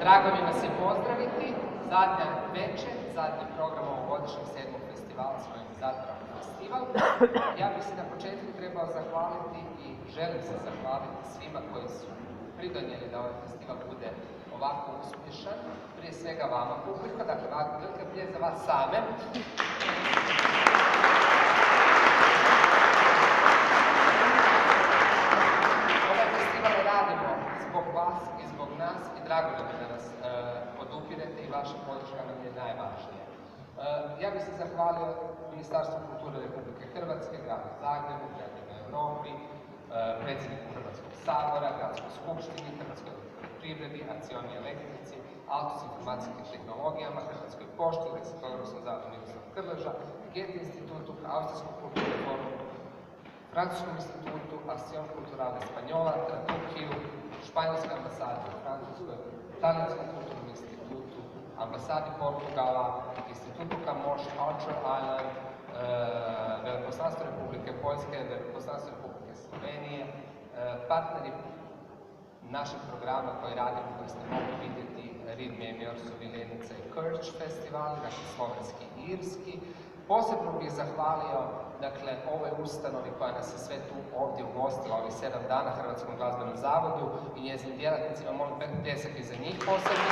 Drago mi vas je pozdraviti, zadnja večer, zadnji program ovogodišnjeg 7. festivala s kojim zatvaram festival. Ja bih se na početku trebao zahvaliti i želim se zahvaliti svima koji su pridonijeli da ovaj festival bude ovako uspješan. Prije svega vama, publika, dakle, velika pljes za vas same. Ovaj festival radimo zbog vas i zbog nas i drago nam je da nas podupirete i vaša podrška nam je najvažnija. Ja bih se zahvalio Ministarstvu kulture Republike Hrvatske, Gradu Zagrebu, Gradima Europi, predsjedniku Hrvatskog sabora, Gradskoj skupštini, Hrvatskoj privredi, Accioni elektrici, Altus informacijskim tehnologijama, Hrvatskoj pošti, Leksikografskom zavodu Miroslava Krleža, Goethe institutu, Austrijskom kulturnom forumu, Francuskom institutu, Acción Cultural Española, Tratukiju, Španjolskoj ambasadi u Francuskoj, Talijanskom kulturnom institutu, ambasadi Portugala, Institutu Kamoš, Culture Island, Veleposlanstvo Republike Poljske, Veleposlanstvo Republike Slovenije, partneri našeg programa koji radimo, koji ste mogli vidjeti, Reed Memiorsov, Vilenica i Kirch festivali, dakle slovenski i irski. Posebno bih zahvalio, dakle, ovoj ustanovi koja nas je sve tu ovdje ugostila ovih 7 dana, Hrvatskom glazbenom zavodu i njezinim djelatnicima, molim pljesak i za njih posebno.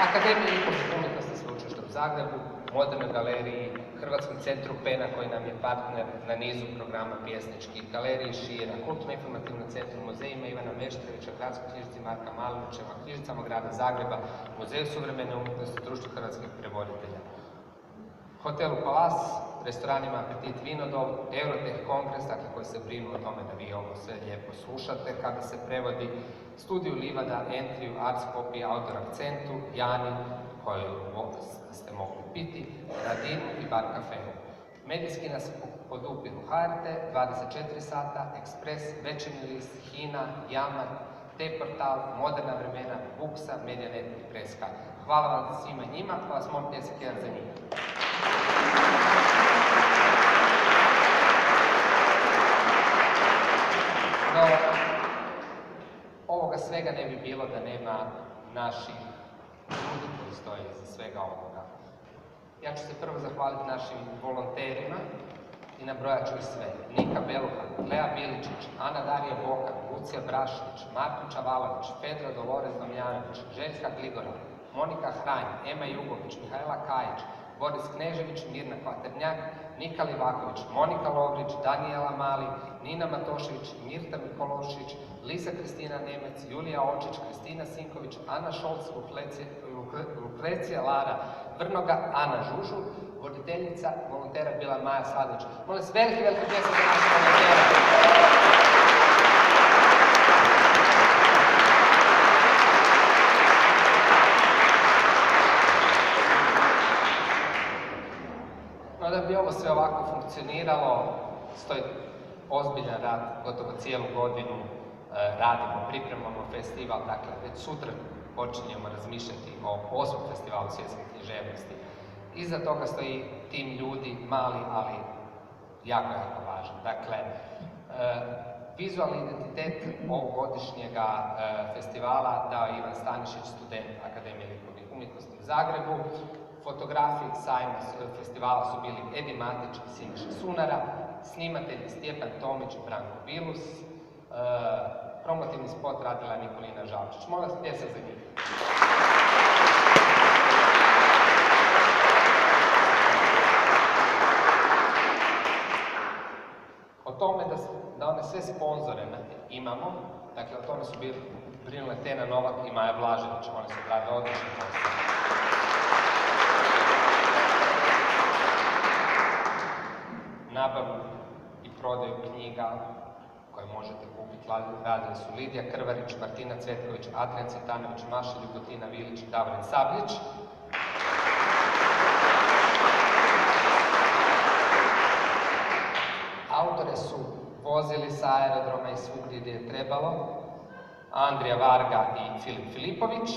Akademiji likovnih umjetnosti Sveučilišta u Zagrebu, Modernoj galeriji, Hrvatskom centru PEN-a koji nam je partner na nizu programa pjesničkih, galeriji Šira, Kulturno-informativnom centru, muzejima Ivana Meštrovića, Gradskoj knjižnici Marka Malinićeva, knjižnicama Grada Zagreba, Muzeju suvremene umjetnosti, Društvu hrvatskih prevoditelja, Hotelu Palas, restoranima Apetit Vinodol, Eurotech Kongres, dakle koji se brinu o tome da vi ovo sve lijepo slušate kada se prevodi, Studiju Livada, Entriju, Arts Copy, Outdoor Akcentu, Jani, koju ste mogli piti, Radinu i Bar Cafeu. Medijski nas podupiru HRT, 24 sata, Ekspres, Večernji list, Hina, Jamar, T-portal, Moderna vremena, Buksa, Medianet i Preska. Hvala vam svima njima, pa vas molim pljesak jedan za njih. No, ovoga svega ne bi bilo da nema naših ljudi koji stoje iza svega ovoga. Ja ću se prvo zahvaliti našim volonterima i nabrojat ću ih sve. Nika Beluha, Lea Biličić, Ana Darija Bokan, Lucija Brašnić, Marko Čavalović, Pedro Dolores Damjanović, Željka Gligora, Monika Hranj, Ema Jugović, Mihajla Kajić, Boris Knežević, Mirna Kvaternjak, Nika Livaković, Monika Lovrić, Danijela Mali, Nina Matošević, Mirta Mikološić, Lisa Kristina Nemec, Julija Očić, Kristina Sinković, Ana Šolc, Lukrecija Lara, Vrnoga, Ana Žužu, voditeljica volontera bila Maja Sladović. Molim se, veliki pljesak za naše volontera. No, da bi ovo sve ovako funkcioniralo, stoji ozbiljan rad, gotovo cijelu godinu radimo, pripremamo festival, dakle već sutra počinjemo razmišljati o 8. festivalu svjetske književnosti. Iza toga stoji tim ljudi, mali, ali jako važan. Dakle, vizualni identitet ovogodišnjega festivala dao je Ivan Stanišić, student Akademije likovnih umjetnosti u Zagrebu. Fotografi sajma festivala su bili Edi Matić i Siniša Sunara, snimatelji Stjepan Tomić i Branko Bilus, promotivni spot radila Nikolina Žalčić. Molim vas, pljesak za njih. O tome da one sve sponzore imamo, dakle o tome su brinule Tena Novak i Maja Blažević, one su radile odlični posao. Nabavu i prodaju knjiga koje možete kupiti radili su Lidija Krvarić, Martina Cvetković, Adrian Cvetanović, Maša Ljubotina Vilić, Davorin Sablić. Autore su vozili sa aerodroma i svugdje gdje je trebalo Andrija Varga i Filip Filipović.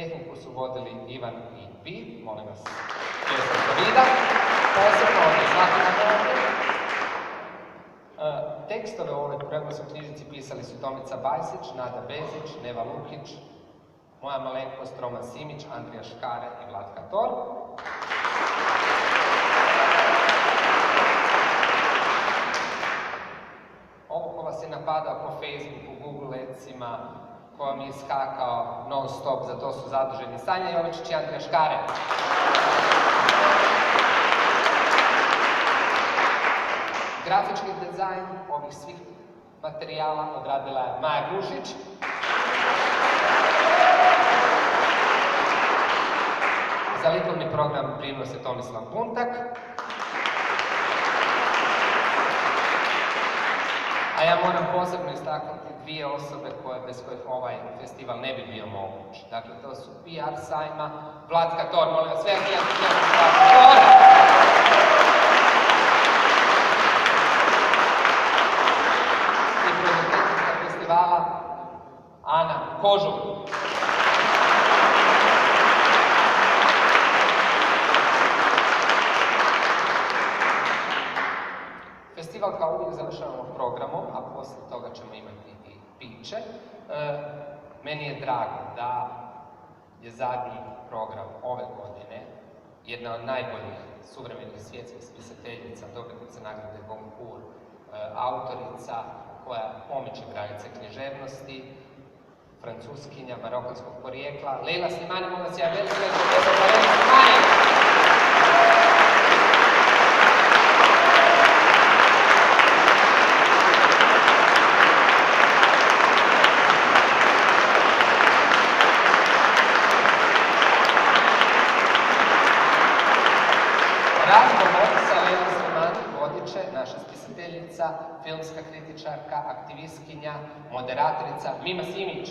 Tehniku su vodili Ivan i Vi, molim vas, često se vida. Posebno ovdje znate. Tekstove u ovoj preglazoj knjižici pisali su Tomica Bajsić, Nada Bezić, Neva Lukić, moja malenkost Roman Simić, Andrija Škare i Vlatka Tor. Ovo ko vas je napadao po Facebooku, Google Adsima, ko vam je iskakao non stop, za to su zaduženi Sanja Jovičić i Andrija Škare. Grafički dizajn ovih svih materijala odradila je Maja Grušić. Za likovni program primio se Tomislav Puntak. A ja moram posebno istaknuti dvije osobe bez kojih ovaj festival ne bi bio moguć. Dakle, to su PR sajma, Vlatka Tor, molim vas sve Vlatka Tor. I producentnica festivala Ana Kožul. Festival kao uvijek završavamo programom, a poslije toga ćemo imati i piće. Meni je drago da je zadnji program ove godine jedna od najboljih suvremenih svjetskih spisateljica, dobitnica nagrade Goncourt, autorica koja pomiče granice književnosti, francuskinja, marokanskog porijekla. Leila Slimani, molim vas, ja veliko za Leila Slimani! Razgovor sa Leilom Slimani vodit će naša spisateljica, filmska kritičarka, aktivistkinja, moderatorica Mima Simić.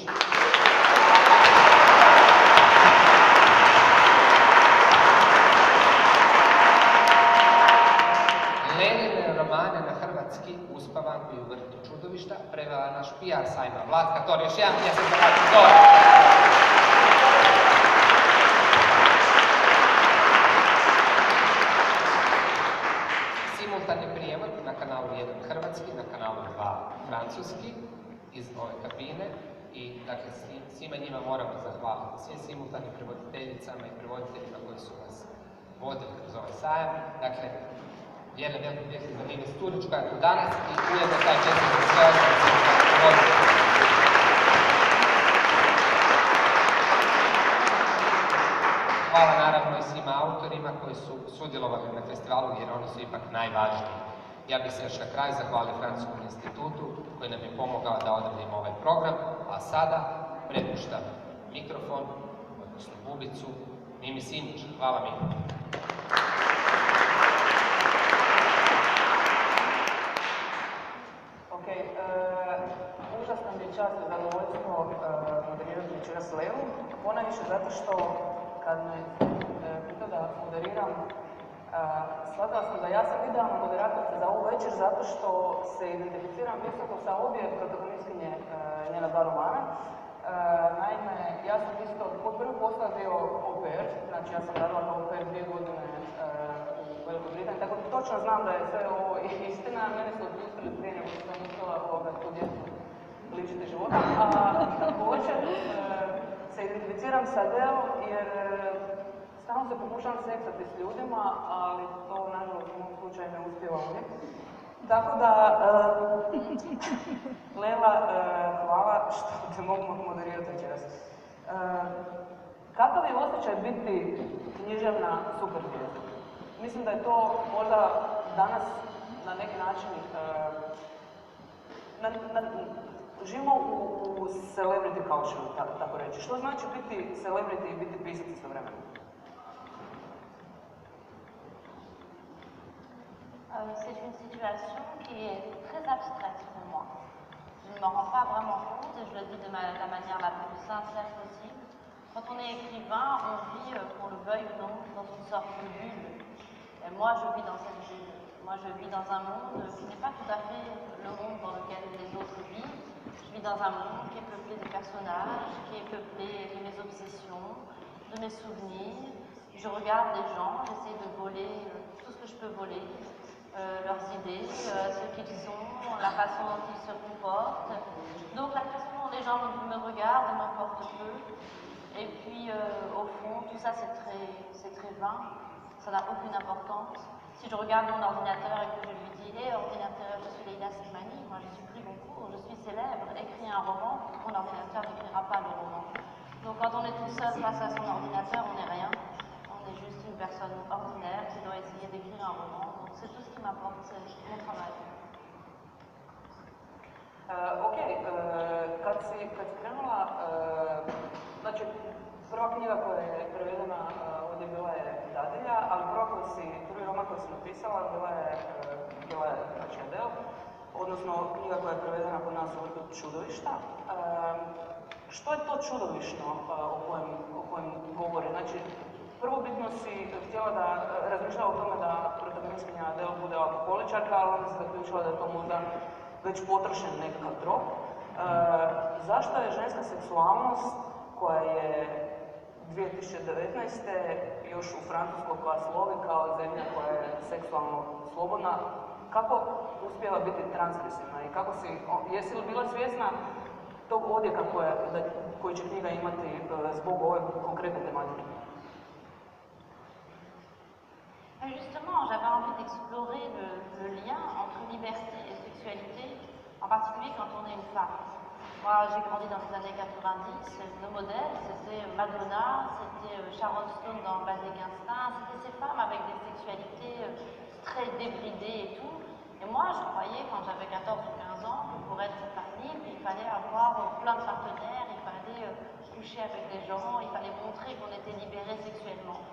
Leline romane na hrvatski Uspavanku i u vrtu čudovišta prevela naš PR sajma Vlatka Tor. Još jedan pjesem za Vlatka Tor. Simultani prijevod na kanalu 1 hrvatski, na kanalu 2 francuski iz ove kabine i dakle svima njima moramo zahvaliti, svim simultanim prevoditeljicama i prevoditeljima koji su nas vodili kroz ovaj sajam. Dakle, jedan veliki pjesnik za Nini Sturić koja je tu danas i ujedno taj pjesnik za sve ostale. Hvala naravno i svima autorima koji su sudjelovali na festivalu jer oni su ipak najvažniji. Ja bih se još na kraju zahvalio Francuskom institutu koji nam je pomogao da odradimo ovaj program, a sada prepuštam mikrofon, odnosno bubicu, Mimi Simić. Hvala mi. Užasno mi je čast i zadovoljstvo moderirati večeras Leilu, ponajviše zato što kad me pitao da moderiram, shvatila sam da ja sam idealna moderatorica za ovu večer zato što se identificiram visoko sa obje protagonistkinje njena dva romana. Naime, ja sam isto od prvog posla bio au pair, znači ja sam radila kao au pair 2 godine u Velikoj Britaniji, tako da točno znam da je sve ovo istina. Mene su odpustili prije nego što sam uspjela tu djecu ličiti života, a također se identificiram sa Deom jer stalno se pokušavam seksati s ljudima, ali to nažalost u mom slučaju ne uspijeva uvijek. Tako da, Leila, hvala što te mogu moderirati večeras. Kakav je osjećaj biti književna superzvijezda? Mislim da je to možda danas na neki način živimo u celebrity culture, tako reći. Što znači biti celebrity i biti pisac istovremeno? C'est une situation qui est très abstraite pour moi. Je ne m'en rends pas vraiment compte et je le dis de la manière la plus sincère possible. Quand on est écrivain, on vit, qu'on le veuille ou non, dans une sorte de bulle. Et moi, je vis dans cette bulle. Moi, je vis dans un monde qui n'est pas tout à fait le monde dans lequel les autres vivent. Je vis dans un monde qui est peuplé de personnages, qui est peuplé de mes obsessions, de mes souvenirs. Je regarde les gens, j'essaie de voler tout ce que je peux voler, leurs idées, ce qu'ils sont, la façon dont ils se comportent. Donc la façon dont les gens me regardent m'importe peu. Et puis au fond, tout ça c'est très vain, ça n'a aucune importance. Si je regarde mon ordinateur et que je lui dis « Hé ordinateur, je suis Leïla Slimani, moi je suis pris mon cours, je suis célèbre, écris un roman », mon ordinateur n'écrira pas le roman. Donc quand on est tout seul face à son ordinateur, on n'est rien. On est juste une personne ordinaire qui doit essayer d'écrire un roman. Donc c'est tout ce qui m'importe, c'est mon travail. Ok, kad si krenula, znači prva knjiga koja je prevedena ovdje bila je Dadilja, ali prvi roman koji si napisala bila je znači Adel, odnosno knjiga koja je prevedena kod nas u Vrtu čudovišta. Što je to čudovišno o kojem govori? Znači, prvobitno si htjela da razmišljala o tome da protagonistkinja Adel bude alkoholičarka, ali onda si zaključila da je to možda već potrošen nekakav trop. Zašto je ženska seksualnost koja je 2019. još u Francuskoj koja slovi kao zemlja koja je seksualno slobodna, kako uspjela biti transgresivna i kako jesi li bila svjesna tog odjeka koji će knjiga imati zbog ove konkretne tematike? Justement, j'avais envie d'explorer le lien entre liberté et sexualité, en particulier quand on est une femme. Moi, j'ai grandi dans les années 90, nos modèles, c'était Madonna, c'était Sharon Stone dans Basic Instinct, c'était ces femmes avec des sexualités très débridées et tout. Et moi, je croyais, quand j'avais 14 ou 15 ans, que pour être femme libre, il fallait avoir plein de partenaires, il fallait coucher avec des gens, il fallait montrer qu'on était libéré sexuellement.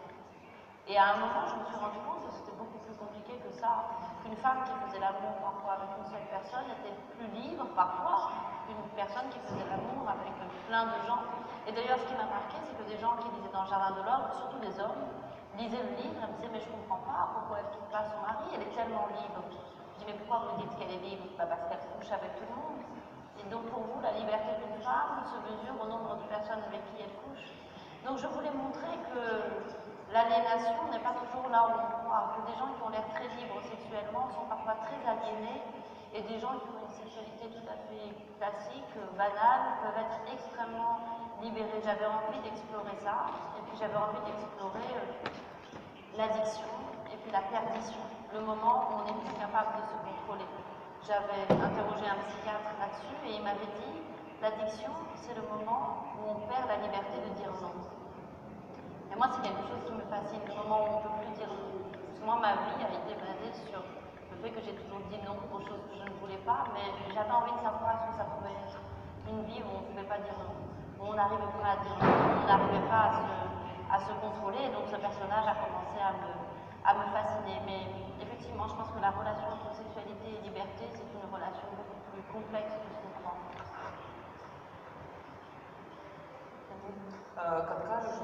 Et à un moment, je me suis rendu compte que c'était beaucoup plus compliqué que ça, qu'une femme qui faisait l'amour parfois avec une seule personne était plus libre parfois qu'une personne qui faisait l'amour avec plein de gens. Et d'ailleurs, ce qui m'a marqué, c'est que des gens qui lisaient dans le Jardin de l'Homme, surtout des hommes, lisaient le livre et me disaient « mais je comprends pas, pourquoi elle ne quitte pas son mari, elle est tellement libre ». Je dis « mais pourquoi vous dites qu'elle est libre ?» Parce qu'elle couche avec tout le monde. Et donc pour vous, la liberté d'une femme se mesure au nombre de personnes avec qui elle couche. Donc je voulais montrer que l'aliénation n'est pas toujours là où on croit, que des gens qui ont l'air très libres sexuellement sont parfois très aliénés et des gens qui ont une sexualité tout à fait classique, banale, peuvent être extrêmement libérés. J'avais envie d'explorer ça et puis j'avais envie d'explorer l'addiction et puis la perdition, le moment où on est plus capable de se contrôler. J'avais interrogé un psychiatre là-dessus et il m'avait dit l'addiction, c'est le moment où on perd la liberté de dire non. Et moi, c'est quelque chose qui me fascine, le moment où on ne peut plus dire non. Parce que moi, ma vie a été basée sur le fait que j'ai toujours dit non aux choses que je ne voulais pas, mais j'avais envie de savoir ce que ça pouvait être. Une vie où on ne pouvait pas dire non, où on n'arrivait pas à dire non, où on n'arrivait pas à se contrôler. Et donc, ce personnage a commencé à me fasciner. Mais effectivement, je pense que la relation entre sexualité et liberté, c'est une relation beaucoup plus complexe que ce qu'on croit. Kad kažeš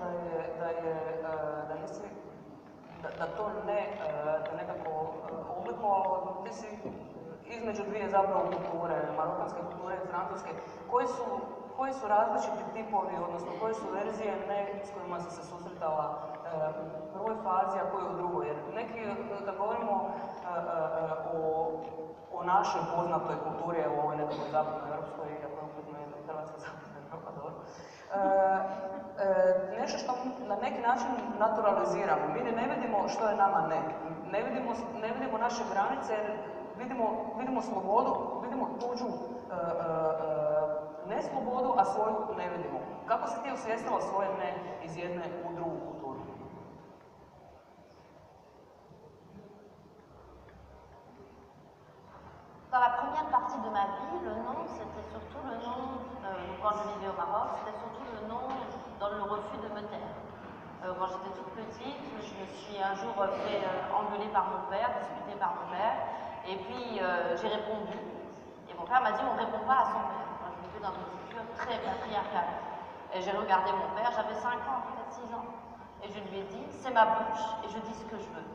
da to da nekako oblikovalo, ti si između dvije zapravo kulture, marokanske kulture i francuske, koji su različiti tipovi, odnosno koje su verzije ne s kojima si se susretala u prvoj fazi, a koje u drugoj? Jer neki, kad govorimo o našoj poznatoj kulturi, evo ovoj nekakvoj zapadnoj europskoj, iako je upitno je Hrvatska zapadna Evropa, dobro, nešto što na neki način naturaliziramo. Mi ne vidimo što je nama ne. Ne vidimo naše granice, jer vidimo slobodu, vidimo tuđu ne slobodu, a svoju ne vidimo. Kako si ti osvijestila svoje ne iz jedne u drugu kulturu? Dans la première partie de ma vie, le non, c'était surtout le non, quand je vivais au Maroc, c'était surtout le non dans le refus de me taire. Quand j'étais toute petite, je me suis un jour fait engueuler par mon père, disputer par mon père, et puis j'ai répondu. Et mon père m'a dit on ne répond pas à son père. Moi, je vivais dans une culture très patriarcale. Et j'ai regardé mon père, j'avais 5 ans, peut-être 6 ans. Et je lui ai dit c'est ma bouche et je dis ce que je veux.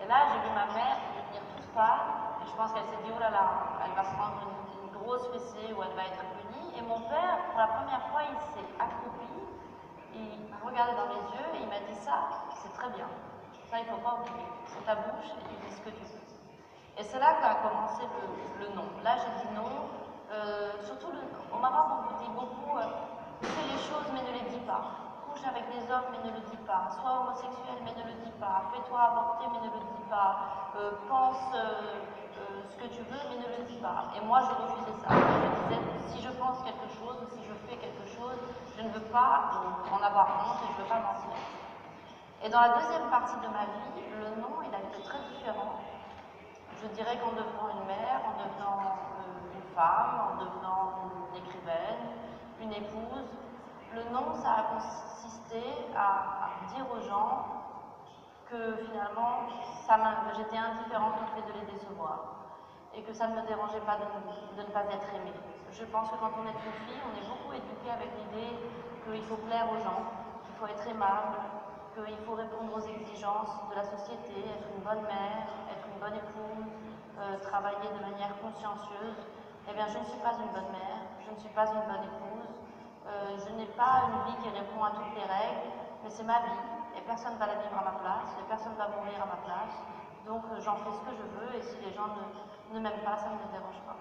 Et là, j'ai vu ma mère devenir toute pâle. Et je pense qu'elle s'est dit, oh là là, elle va se prendre une grosses fessées où elle va être punie. Et mon père, pour la première fois, il s'est accroupi, il m'a regardé dans les yeux et il m'a dit ça, c'est très bien. Ça, il ne faut pas oublier. C'est ta bouche et tu dis ce que tu veux. Et c'est là qu'a commencé le non. Là, j'ai dit non. Surtout, au Maroc, on vous dit beaucoup fais les choses mais ne les dis pas. Couche avec des hommes mais ne le dis pas. Sois homosexuel mais ne le dis pas. Fais-toi avorter mais ne le dis pas. Pense ce que tu veux mais ne le dis pas. Et moi, je refusais ça. Je disais, si je pense quelque chose ou si je fais quelque chose, je ne veux pas en avoir honte et je ne veux pas mentir. Et dans la deuxième partie de ma vie, le non, il a été très différent. Je dirais qu'en devenant une mère, en devenant une femme, en devenant une écrivaine, une épouse, le non, ça a consisté à dire aux gens que finalement, j'étais indifférente au fait de les décevoir et que ça ne me dérangeait pas de ne pas être aimée. Je pense que quand on est une fille, on est beaucoup éduqué avec l'idée qu'il faut plaire aux gens, qu'il faut être aimable, qu'il faut répondre aux exigences de la société, être une bonne mère, être une bonne épouse, travailler de manière consciencieuse. Eh bien, je ne suis pas une bonne mère, je ne suis pas une bonne épouse, je n'ai pas une vie qui répond à toutes les règles, mais c'est ma vie, et personne ne va la vivre à ma place, et personne ne va mourir à ma place. Donc, j'en fais ce que je veux, et si les gens ne m'aiment pas, ça ne me dérange pas.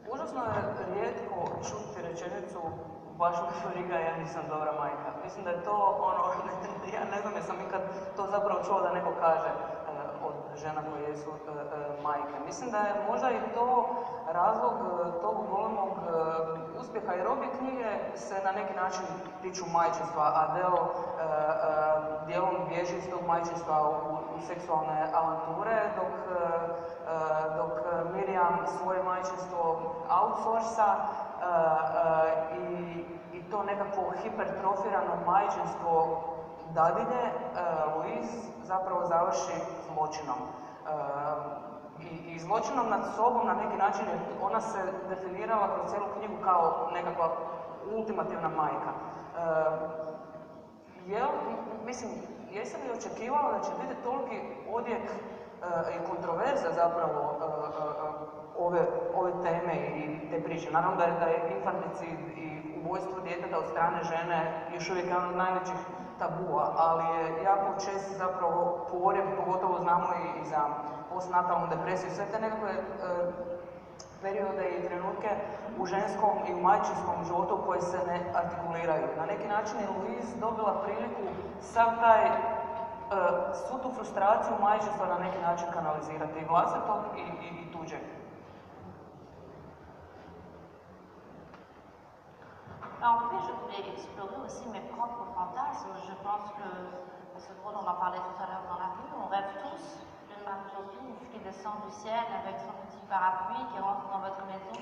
Užasno je rijetko čuti rečenicu baš u Riga, ja nisam dobra majka. Mislim da je to ono, ja ne znam jesam ikad to zapravo čuo da neko kaže od žena koje su majke. Mislim da je možda i to razlog tog golemog uspjeha, jer obje knjige se na neki način tiču majčinstva, a dijelom bježi iz tog majčinstva u seksualne avanture, dok Miriam svoje majčinstvo outsourca i to nekako hipertrofirano majčinstvo dadilje, Louise zapravo završi zločinom. I zločinom nad sobom na neki način, jer ona se definirala kroz cijelu knjigu kao nekakva ultimativna majka. Jesam li očekivala da će biti toliki odjek i kontroverza zapravo ove teme i te priče? Naravno da je infanticid i ubojstvo djeteta od strane žene još uvijek jedan od najvećih tabua, ali je jako čest zapravo porijev, pogotovo znamo i za postnatalnu depresiju, sve te nekakve periode i trenutke u ženskom i u majčinskom životu koje se ne artikuliraju. Na neki način je Louise dobila priliku svu tu frustraciju majčinstva na neki način kanalizirati, i vlastitog i tuđeg. En fait, je voulais explorer aussi mes propres fantasmes. Je pense que, parce que on en parlait tout à l'heure dans la rue, on rêve tous d'une Marie-Josine qui descend du ciel avec son petit parapluie, qui rentre dans votre maison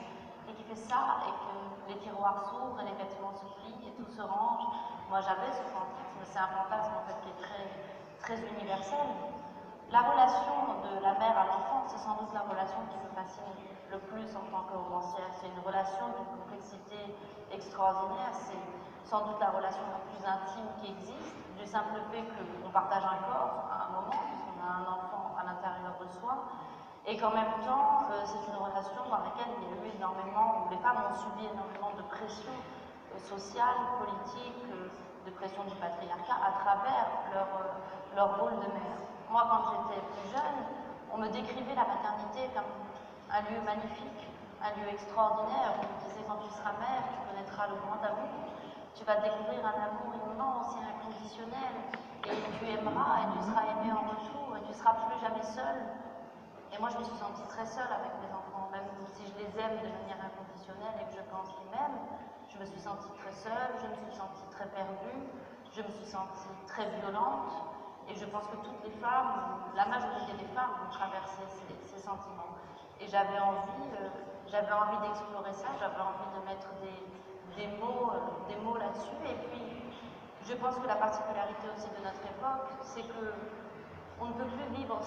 et qui fait ça, et que les tiroirs s'ouvrent et les vêtements se plient et tout se range. Moi, j'avais ce fantasme, c'est un fantasme en fait qui est très, très universel. La relation de la mère à l'enfant, c'est sans doute la relation qui me fascine le plus en tant que romancière. C'est une relation d'une complexité extraordinaire, c'est sans doute la relation la plus intime qui existe, du simple fait qu'on partage un corps à un moment, puisqu'on a un enfant à l'intérieur de soi, et qu'en même temps, c'est une relation dans laquelle il y a eu énormément, où les femmes ont subi énormément de pression sociale, politique, de pression du patriarcat à travers leur rôle de mère. Moi, quand j'étais plus jeune, on me décrivait la maternité comme un lieu magnifique, un lieu extraordinaire. On me disait, quand tu seras mère, tu connaîtras le grand amour, tu vas découvrir un amour immense et inconditionnel, et tu aimeras, et tu seras aimée en retour, et tu ne seras plus jamais seule. Et moi, je me suis sentie très seule avec mes enfants, même si je les aime de manière inconditionnelle et que je pense qu'ils m'aiment, je me suis sentie très seule, je me suis sentie très perdue, je me suis sentie très violente. Et je pense que toutes les femmes, la majorité des femmes ont traversé ces sentiments. Et j'avais envie d'explorer ça, j'avais envie de mettre des mots là-dessus. Et puis, je pense que la particularité aussi de notre époque, c'est que on ne peut plus vivre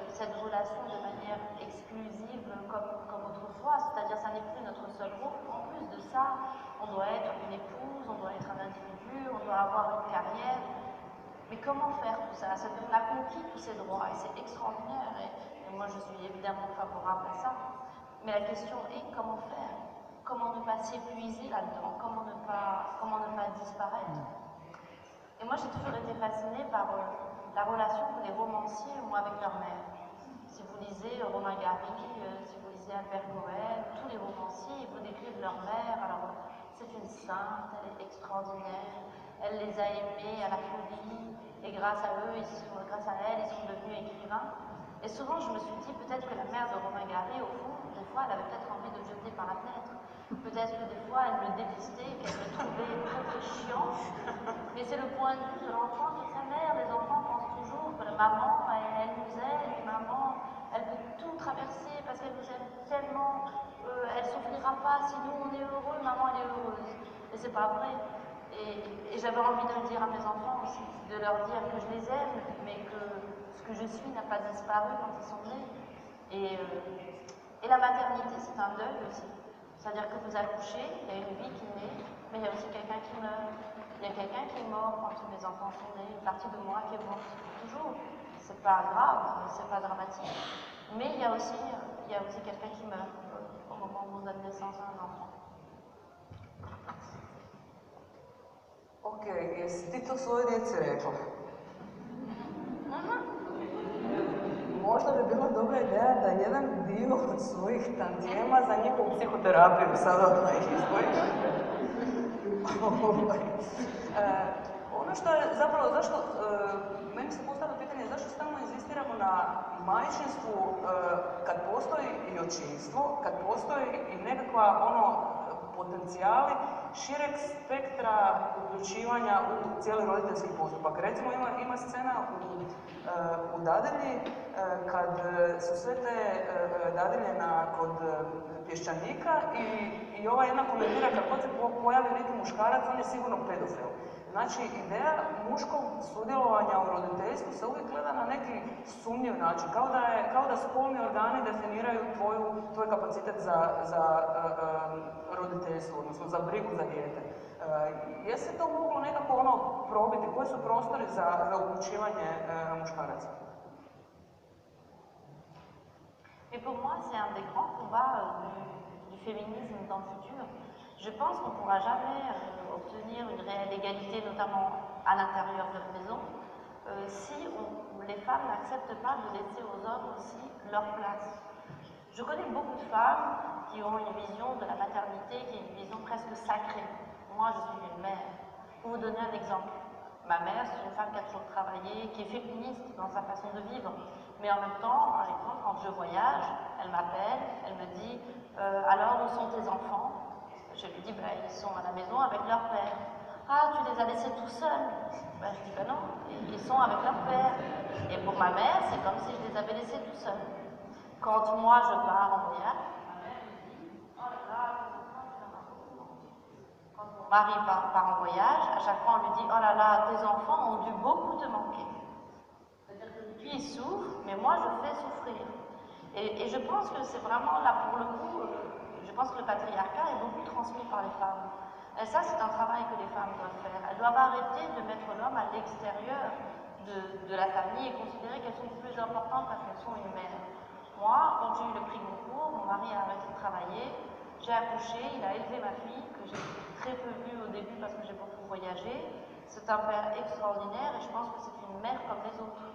cette relation de manière exclusive comme autrefois, c'est-à-dire ça n'est plus notre seul rôle. En plus de ça, on doit être une épouse, on doit être un individu, on doit avoir une carrière. Mais comment faire tout ça? On a conquis tous ces droits et c'est extraordinaire, et moi je suis évidemment favorable à ça. Mais la question est comment faire? Comment ne pas s'épuiser là-dedans? Comment ne pas disparaître? Et moi, j'ai toujours été fascinée par la relation que les romanciers ont avec leur mère. Si vous lisez Romain Gary, si vous lisez Albert Cohen, tous les romanciers, ils vous décrivent leur mère. Alors, c'est une sainte, elle est extraordinaire, elle les a aimés à la folie, et grâce à elle, ils sont devenus écrivains. Et souvent, je me suis dit, peut-être que la mère de Romain Gary, au fond, des fois, elle avait peut-être envie de le jeter par la fenêtre. Peut-être que des fois, elle le détestait, qu'elle le trouvait très chiant. Mais c'est le point de vue de l'enfant sur sa mère. Les enfants pensent toujours que la maman, elle nous aime, et maman, elle peut tout traverser parce qu'elle nous aime tellement. Elle souffrira pas. Si nous, on est heureux, maman, elle est heureuse. Et c'est pas vrai. Et j'avais envie de le dire à mes enfants aussi, de leur dire que je les aime, mais que ce que je suis n'a pas disparu quand ils sont nés. Et la maternité, c'est un deuil aussi. C'est-à-dire que vous accouchez, il y a une vie qui naît, mais il y a aussi quelqu'un qui meurt. Il y a quelqu'un qui est mort quand mes enfants sont nés, une partie de moi qui est morte. Toujours. C'est pas grave, c'est pas dramatique. Mais il y a aussi quelqu'un qui meurt au moment où on donne naissance à un enfant. Ok, jesi ti to svoje djeci rekla? Možda bi bila dobra ideja da jedan dio od svojih tantijema za njihovu psihoterapiju sada odmah izdvojiš. Ono što je zapravo, zašto, meni se postavlja pitanje zašto stalno inzistiramo na majčinstvu kad postoji i očinstvo, kad postoji i nekakva potencijali šireg spektra uključivanja u cijeli roditeljski postupak. Recimo ima scena u dadilji kad su sve te dadilje kod pješčanika i ova jedna komentira kad god se pojavi neki muškarac, on je sigurno pedofil. Znači, ideja muškog sudjelovanja u roditeljstvu se uvijek gleda na neki sumnjiv način, kao da spolni organi definiraju tvoj kapacitet za roditeljstvo, odnosno za brigu za dijete. Je se to moglo nekako probiti? Koji su prostori za uključivanje muškaraca? Et pour moi, c'est un des grands combats du féminisme dans le futur. Je pense qu'on ne pourra jamais obtenir une réelle égalité, notamment à l'intérieur de la maison, si les femmes n'acceptent pas de laisser aux hommes aussi leur place. Je connais beaucoup de femmes qui ont une vision de la maternité qui est une vision presque sacrée. Moi, je suis une mère. Pour vous donner un exemple, ma mère, c'est une femme qui a toujours travaillé, qui est féministe dans sa façon de vivre. Mais en même temps, par exemple, quand je voyage, elle m'appelle, elle me dit alors où sont tes enfants? Je lui dis ils sont à la maison avec leur père. Ah, tu les as laissés tout seuls? Je dis non, ils sont avec leur père. Et pour ma mère, c'est comme si je les avais laissés tout seuls. Quand moi je pars en voyage, ma mère me dit oh là là, quand mon mari part en voyage, à chaque fois on lui dit oh là là, tes enfants ont dû beaucoup te manquer. C'est-à-dire que lui il souffre, mais moi je fais souffrir. Et je pense que c'est vraiment là pour le coup, je pense que le patriarcat est beaucoup transmis par les femmes. Et ça, c'est un travail que les femmes doivent faire. Elles doivent arrêter de mettre l'homme à l'extérieur de la famille et considérer qu'elles sont plus importantes parce qu'elles sont une mère. Moi, quand j'ai eu le prix Goncourt, mon mari a arrêté de travailler, j'ai accouché, il a élevé ma fille, que j'ai très peu vue au début parce que j'ai beaucoup voyagé. C'est un père extraordinaire et je pense que c'est une mère comme les autres.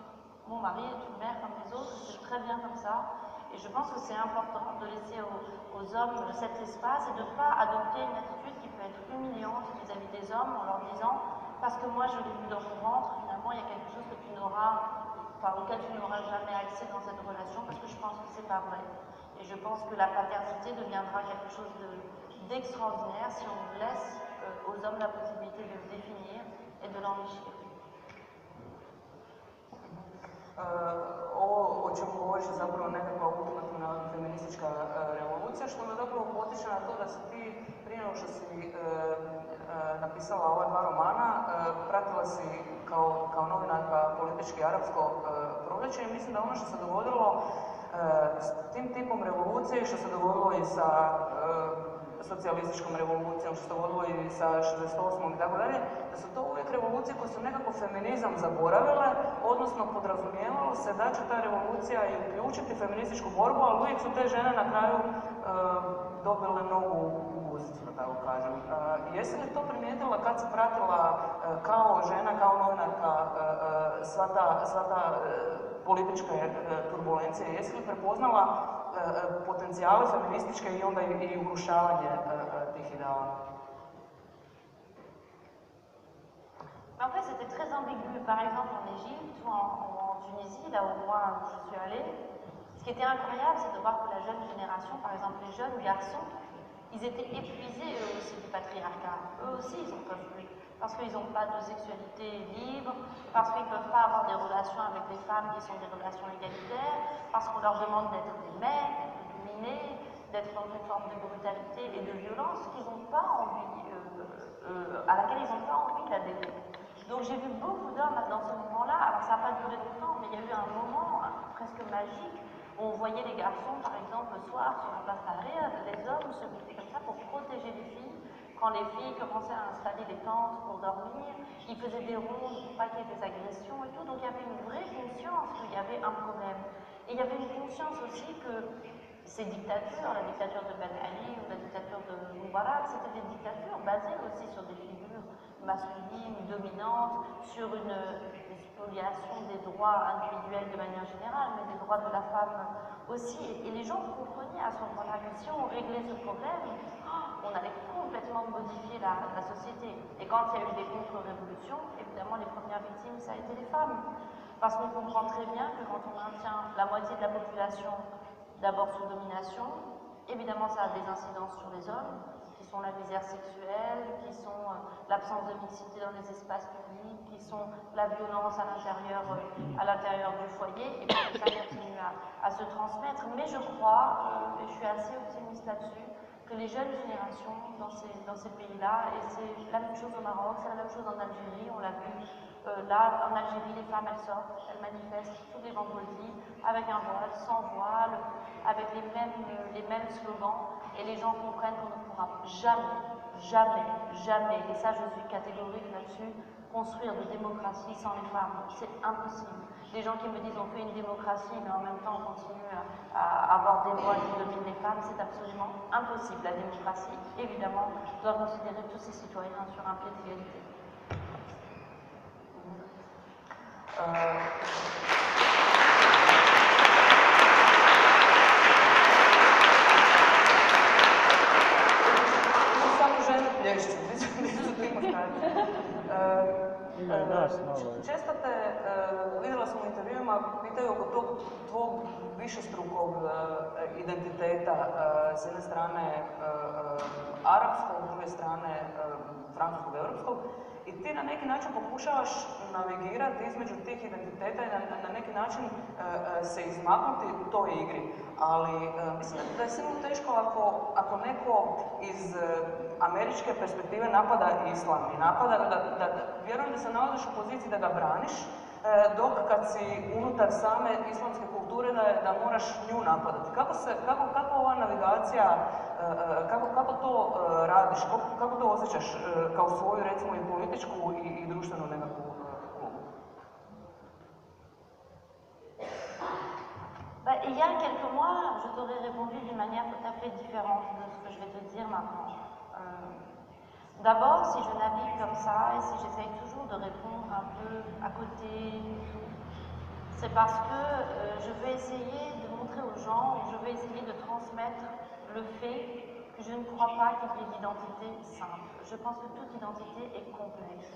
Mon mari est une mère comme les autres, c'est très bien comme ça. Et je pense que c'est important de laisser aux hommes cet espace et de ne pas adopter une attitude qui peut être humiliante vis-à-vis des hommes en leur disant parce que moi je l'ai vu dans mon ventre, finalement il y a quelque chose que auquel tu n'auras jamais accès dans cette relation parce que je pense que c'est pas vrai. Et je pense que la paternité deviendra quelque chose d'extraordinaire si on laisse aux hommes la possibilité de le définir et de l'enrichir. Ovo o čemu govoriš je zapravo nekakva ultimativna feministička revolucija, što me zapravo potiče na to da si ti prije nego što si napisala ova dva romana, pratila si kao novinarka politički arapsko proljeće i mislim da ono što se dogodilo s tim tipom revolucije, što se dogodilo i sa socijalističkom revolucijom, što se dogodilo i sa 68. i tako dalje, da su to uvijek revolucije koje su nekako feminizam zaboravile, odnosno podrazumijevalo se da će ta revolucija i uključiti feminističku borbu, ali uvijek su te žene na kraju dobile nogu u guzicu, da tako kažem. Jesi li to primijetila kad si pratila kao žena, kao novinarka sva ta političke turbulencije? Jesi li prepoznala potencijale feminističke i onda i urušavanje tih ideala? En fait, c'était très ambigu. Par exemple, en Égypte ou en Tunisie, là où moi je suis allée, ce qui était incroyable, c'est de voir que la jeune génération, par exemple les jeunes garçons, ils étaient épuisés eux aussi du patriarcat. Eux aussi, ils en peuvent plus. Parce qu'ils n'ont pas de sexualité libre, parce qu'ils ne peuvent pas avoir des relations avec des femmes qui sont des relations égalitaires, parce qu'on leur demande d'être des mères, d'être dominées, d'être dans une forme de brutalité et de violence qu'ils n'ont pas envie, à laquelle ils n'ont pas envie d'adhérer. Donc j'ai vu beaucoup d'hommes dans ce moment-là, alors ça n'a pas duré longtemps, mais il y a eu un moment presque magique où on voyait les garçons, par exemple, le soir sur la place Tahrir, les hommes se mettaient comme ça pour protéger les filles. Quand les filles commençaient à installer des tentes pour dormir, ils faisaient des rondes pour pas qu'il y ait des agressions et tout. Donc il y avait une vraie conscience qu'il y avait un problème. Et il y avait une conscience aussi que ces dictatures, la dictature de Ben Ali ou la dictature de Moubarak, c'était des dictatures basées aussi sur des figures masculines, dominantes, sur une spoliation des droits individuels de manière générale, mais des droits de la femme aussi. Et les gens comprenaient à ce moment-là que si on réglait ce problème, on allait complètement modifier la société. Et quand il y a eu des contre-révolutions, évidemment, les premières victimes, ça a été les femmes. Parce qu'on comprend très bien que quand on maintient la moitié de la population d'abord sous domination, évidemment, ça a des incidences sur les hommes, qui sont la misère sexuelle, qui sont l'absence de mixité dans les espaces publics, qui sont la violence à l'intérieur du foyer, et puis ça continue à se transmettre. Mais je crois, et je suis assez optimiste là-dessus, que les jeunes générations dans ces pays-là, et c'est la même chose au Maroc, c'est la même chose en Algérie, on l'a vu. Là, en Algérie, les femmes, elles sortent, elles manifestent tous les vendredis, avec un voile, sans voile, avec les mêmes slogans, et les gens comprennent qu'on ne pourra jamais, et ça je suis catégorique là-dessus, construire de démocratie sans les femmes. C'est impossible. Les gens qui me disent on fait une démocratie, mais en même temps on continue à avoir des lois qui dominent les femmes, c'est absolument impossible. La démocratie, évidemment, doit considérer tous ses citoyens sur un pied d'égalité. Samo žene plješću, nisu ti muškarci. Često te, vidjela sam u intervjuima, pitaju oko tog tvog višestrukog identiteta, s jedne strane arapskog, s druge strane francuskog, europskog, i ti na neki način pokušavaš navigirati između tih identiteta i na neki način se izmaknuti u toj igri. Ali mislim da je silno teško ako neko iz američke perspektive napada islam i napada da vjerujem da se nalaziš u poziciji da ga braniš, dok kad si unutar same islamske kulture da moraš nju napadati. Kako ova navigacija, kako to radiš, kako to osjećaš kao svoju, recimo, i političku i društvenu nekakvu ulogu? Il y a quelques mois, je t'aurais répondu d'une manière tout à fait différente de ce que je vais te dire maintenant. D'abord, si je navigue comme ça et si j'essaye toujours de répondre un peu à côté, c'est parce que je veux essayer de montrer aux gens, je veux essayer de transmettre le fait que je ne crois pas qu'il y ait d'identité simple. Je pense que toute identité est complexe.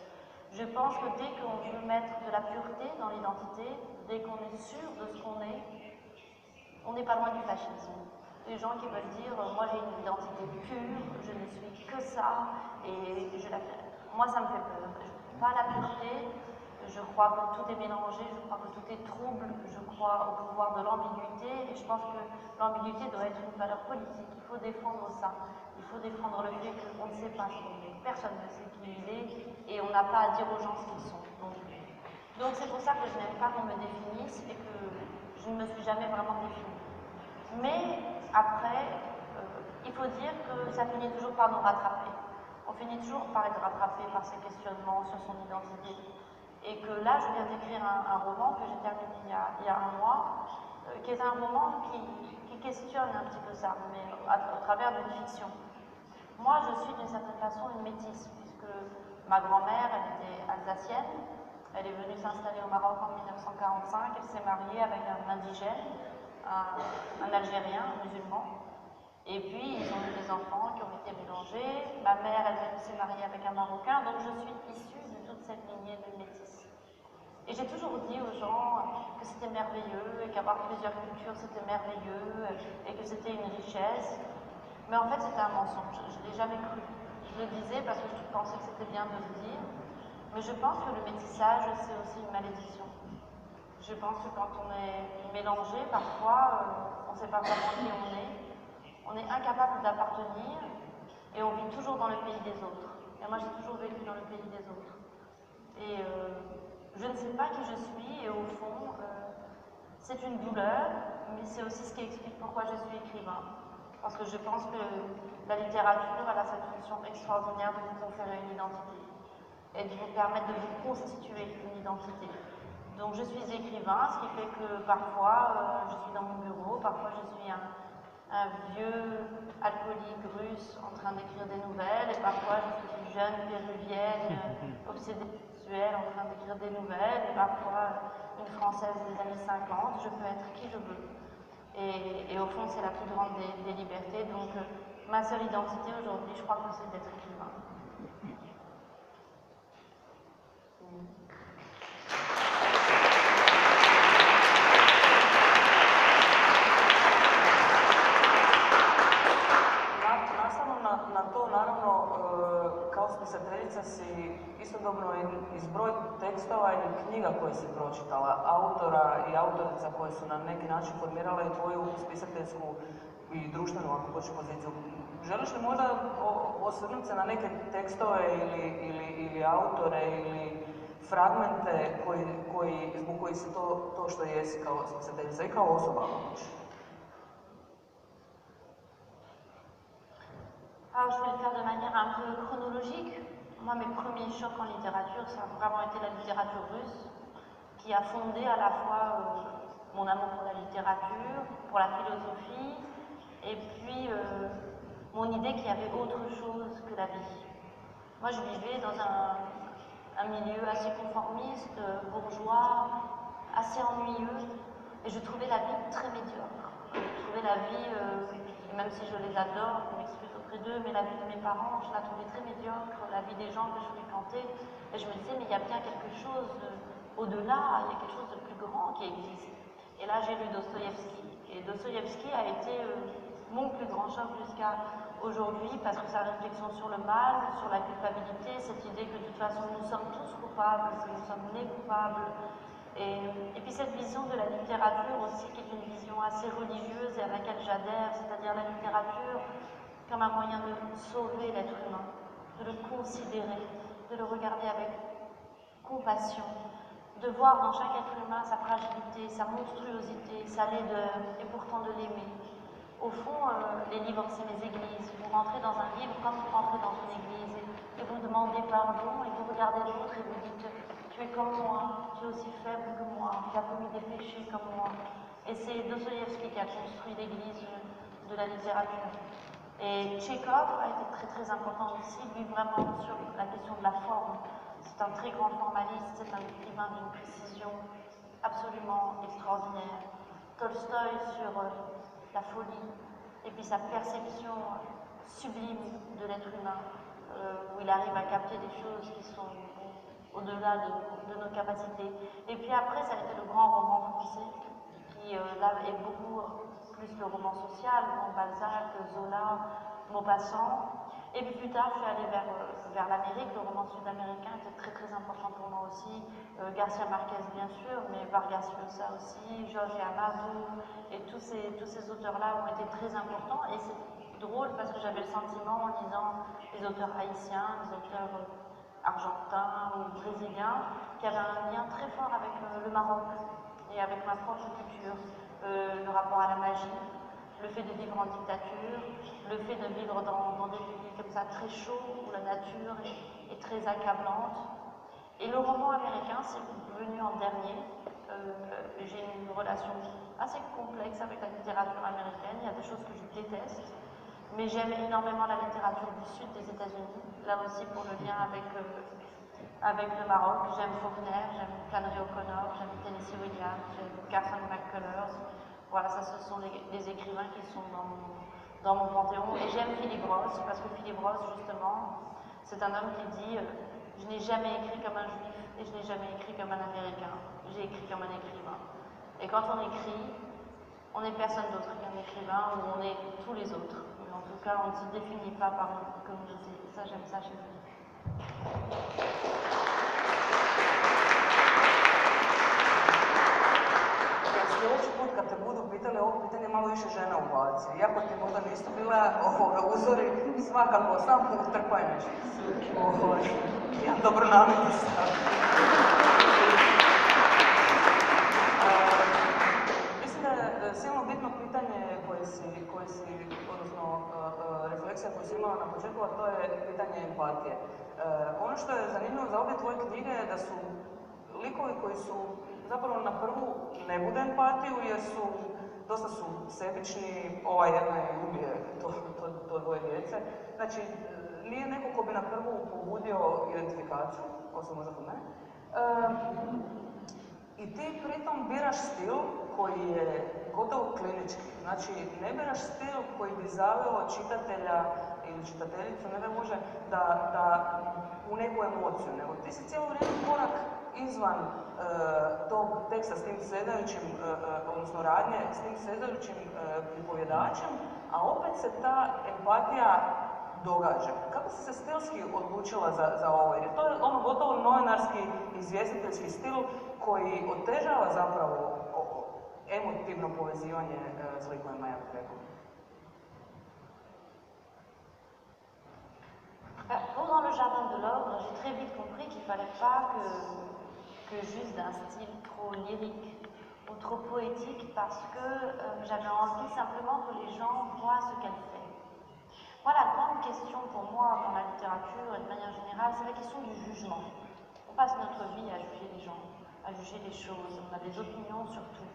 Je pense que dès qu'on veut mettre de la pureté dans l'identité, dès qu'on est sûr de ce qu'on est, on n'est pas loin du fascisme. Les gens qui veulent dire moi j'ai une identité pure, je ne suis que ça, et moi ça me fait peur. Pas la pureté, je crois que tout est mélangé, je crois que tout est trouble, je crois au pouvoir de l'ambiguïté, et je pense que l'ambiguïté doit être une valeur politique. Il faut défendre ça, il faut défendre le fait qu'on ne sait pas ce qu'on est, personne ne sait qui il est, et on n'a pas à dire aux gens ce qu'ils sont. Donc c'est pour ça que je n'aime pas qu'on me définisse et que je ne me suis jamais vraiment définie. Mais après, il faut dire que ça finit toujours par nous rattraper. On finit toujours par être rattrapé par ces questionnements sur son identité. Et que là, je viens d'écrire un roman que j'ai terminé il y a un mois, qui est un roman qui questionne un petit peu ça, mais au travers d'une fiction. Moi, je suis d'une certaine façon une métisse, puisque ma grand-mère, elle était alsacienne, elle est venue s'installer au Maroc en 1945, elle s'est mariée avec un indigène, un Algérien, un musulman, et puis ils ont eu des enfants qui ont été mélangés. Ma mère, elle s'est mariée avec un Marocain, donc je suis issue de toute cette lignée de métis. Et j'ai toujours dit aux gens que c'était merveilleux et qu'avoir plusieurs cultures c'était merveilleux et que c'était une richesse. Mais en fait c'était un mensonge, je ne l'ai jamais cru. Je le disais parce que je pensais que c'était bien de le dire. Mais je pense que le métissage c'est aussi une malédiction. Je pense que quand on est mélangé, parfois on ne sait pas vraiment qui on est. On est incapable d'appartenir et on vit toujours dans le pays des autres. Et moi j'ai toujours vécu dans le pays des autres. Et je ne sais pas qui je suis et au fond, c'est une douleur, mais c'est aussi ce qui explique pourquoi je suis écrivain. Parce que je pense que la littérature elle a cette fonction extraordinaire de vous conférer une identité et de vous permettre de vous constituer une identité. Donc je suis écrivain, ce qui fait que parfois je suis dans mon bureau, parfois je suis un vieux alcoolique russe en train d'écrire des nouvelles et parfois je suis une jeune péruvienne obsédée sexuelle en train d'écrire des nouvelles et parfois une française des années 50, je peux être qui je veux. Et au fond c'est la plus grande des libertés, donc ma seule identité aujourd'hui je crois que c'est d'être écrivain. Na to, naravno, kao spisateljica si istodobno i zbroj tekstova i knjiga koje si pročitala, autora i autorica koje su na neki način formirale i tvoju spisateljsku i društvenu, ako hoćeš, poziciju. Želiš li možda osvrnuti se na neke tekstove ili autore ili fragmente zbog kojih si to što jesi kao spisateljica i kao osoba? Alors je vais le faire de manière un peu chronologique. Moi mes premiers chocs en littérature, ça a vraiment été la littérature russe, qui a fondé à la fois mon amour pour la littérature, pour la philosophie, et puis mon idée qu'il y avait autre chose que la vie. Moi je vivais dans un milieu assez conformiste, bourgeois, assez ennuyeux, et je trouvais la vie très médiocre. Je trouvais la vie, même si je les adore, je m'excuse auprès d'eux, mais la vie de mes parents, je la trouvais très médiocre, la vie des gens que je fréquentais, et je me disais, mais il y a bien quelque chose au-delà, il y a quelque chose de plus grand qui existe. Et là, j'ai lu Dostoïevski, et Dostoïevski a été mon plus grand choc jusqu'à aujourd'hui, parce que sa réflexion sur le mal, sur la culpabilité, cette idée que de toute façon nous sommes tous coupables, que nous sommes nés coupables, et puis cette vision de la littérature aussi, qui est une vision assez religieuse et à laquelle j'adhère, c'est-à-dire la littérature comme un moyen de sauver l'être humain, de le considérer, de le regarder avec compassion, de voir dans chaque être humain sa fragilité, sa monstruosité, sa laideur, et pourtant de l'aimer. Au fond, les livres, c'est les églises. Vous rentrez dans un livre comme vous rentrez dans une église, et vous demandez pardon, et vous regardez l'autre et vous dites « Tu es comme moi, tu es aussi faible que moi, tu as commis des péchés comme moi ». Et c'est Dostoïevski qui a construit l'église de la littérature. Et Tchekhov a été très très important aussi, lui vraiment sur la question de la forme. C'est un très grand formaliste, c'est un écrivain d'une précision absolument extraordinaire. Tolstoï sur la folie, et puis sa perception sublime de l'être humain, où il arrive à capter des choses qui sont au-delà de nos capacités. Et puis après, ça a été le grand roman français, qui là est beaucoup plus le roman social, Balzac, Zola, Maupassant. Et puis plus tard, je suis allée vers l'Amérique, le roman sud-américain était très très important pour moi aussi. Garcia Marquez bien sûr, mais Vargas Llosa aussi, Jorge Amado, et tous ces auteurs-là ont été très importants. Et c'est drôle parce que j'avais le sentiment en lisant les auteurs haïtiens, les auteurs argentins ou brésiliens, qui avaient un lien très fort avec le Maroc et avec ma propre culture. Le rapport à la magie, le fait de vivre en dictature, le fait de vivre dans des pays comme ça très chauds, où la nature est très accablante. Et le roman américain, c'est venu en dernier. J'ai une relation assez complexe avec la littérature américaine. Il y a des choses que je déteste, mais j'aime énormément la littérature du sud des États-Unis. Là aussi, pour le lien avec le Maroc, j'aime Faulkner, j'aime Flannery O'Connor, j'aime Tennessee Williams, j'aime Carson McCullers. Voilà, ça, ce sont les écrivains qui sont dans mon panthéon. Et j'aime Philip Roth, parce que Philip Roth, justement, c'est un homme qui dit je n'ai jamais écrit comme un juif et je n'ai jamais écrit comme un américain. J'ai écrit comme un écrivain. Et quand on écrit, on n'est personne d'autre qu'un écrivain ou on est tous les autres. Mais en tout cas, on ne se définit pas par une communauté. Ça, j'aime ça chez lui. Sljedeći put kad te budu pitali ovo pitanje, malo više žena ubaci. Iako ti možda nisu bila uzori, svakako, samo utrpaj nešto. Ja dobro nameti stav. Mislim da je silno bitno pitanje koje si odnosno refleksija koju si imala na početku, a to je pitanje empatije. Ono što je zanimljivo za obje tvoje knjige je da su likovi koji su zapravo na prvu ne bude empatiju jer dosta su sebični, ova jedna je ubije to dvoje djece. Znači, nije neko ko bi na prvu pobudio identifikaciju, osim možda kod mene. I ti pritom biraš stil koji je gotovo klinički. Znači, ne biraš stil koji bi zaveo čitatelja ili čitateljicu, ne da može, da u neku emociju, nego ti si cijelo vrijeme korak izvan tog teksta s tim sledajućim, odnosno radnje s tim sledajućim pripovjedačem, a opet se ta empatija događa. Kako si se stilski odlučila za ovo? Jer to je ono gotovo novinarski izvjestiteljski stil koji otežava zapravo emotivno povezivanje s likovima, ja bih rekao. Pendant le Jardin de l'Ogre, j'ai très vite compris qu'il ne fallait pas que juste d'un style trop lyrique ou trop poétique parce que j'avais envie simplement que les gens voient ce qu'elle fait. Moi, la grande question pour moi dans la littérature et de manière générale, c'est la question du jugement. On passe notre vie à juger les gens, à juger les choses, on a des opinions sur tout.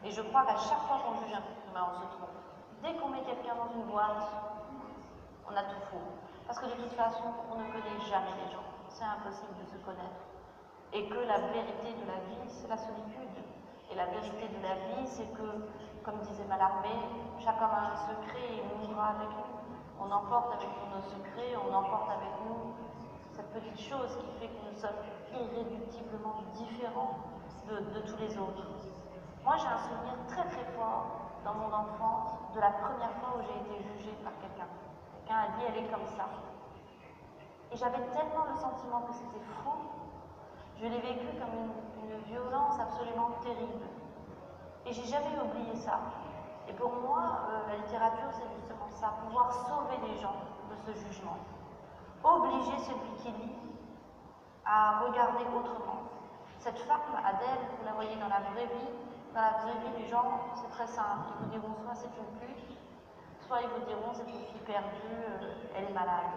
Et je crois qu'à chaque fois qu'on juge un peu, on se trompe. Dès qu'on met quelqu'un dans une boîte, on a tout faux. Parce que de toute façon, on ne connaît jamais les gens. C'est impossible de se connaître. Et que la vérité de la vie, c'est la solitude. Et la vérité de la vie, c'est que, comme disait Mallarmé, chaque homme a un secret et il mourra avec lui. On emporte avec nous nos secrets, on emporte avec nous cette petite chose qui fait que nous sommes irréductiblement différents de tous les autres. Moi, j'ai un souvenir très très fort dans mon enfance de la première fois où j'ai été jugée par quelqu'un. Quelqu'un a dit « elle est comme ça ». Et j'avais tellement le sentiment que c'était faux, je l'ai vécu comme une violence absolument terrible. Et j'ai jamais oublié ça. Et pour moi, la littérature, c'est justement ça, pouvoir sauver les gens de ce jugement. Obliger celui qui lit à regarder autrement. Cette femme, Adèle, vous la voyez dans la vraie vie. Dans la vraie vie, les gens, c'est très simple. Ils vous diront soit c'est une pute, soit ils vous diront c'est une fille perdue, elle est malade.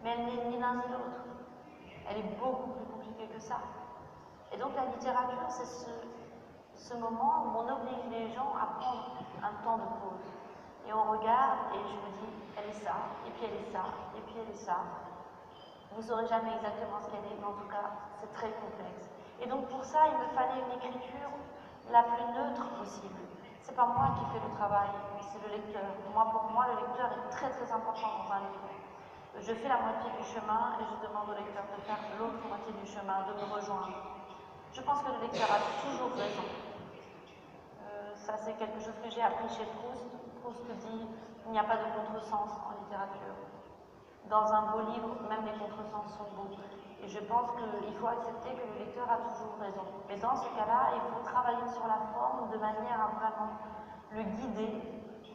Mais elle n'est ni l'un ni l'autre. Elle est beaucoup plus compliquée que ça. Et donc la littérature, c'est ce moment où on oblige les gens à prendre un temps de pause. Et on regarde et je me dis, elle est ça, et puis elle est ça, et puis elle est ça. Vous ne saurez jamais exactement ce qu'elle est, mais en tout cas, c'est très complexe. Et donc pour ça, il me fallait une écriture la plus neutre possible. C'est pas moi qui fais le travail, c'est le lecteur. Pour moi, le lecteur est très très important dans un livre. Je fais la moitié du chemin et je demande au lecteur de faire l'autre moitié du chemin, de me rejoindre. Je pense que le lecteur a toujours raison. Ça, c'est quelque chose que j'ai appris chez Proust. Proust dit qu'il n'y a pas de contresens en littérature. Dans un beau livre, même les contresens sont beaux. Et je pense qu'il faut accepter que le lecteur a toujours raison. Mais dans ce cas-là, il faut travailler sur la forme de manière à vraiment le guider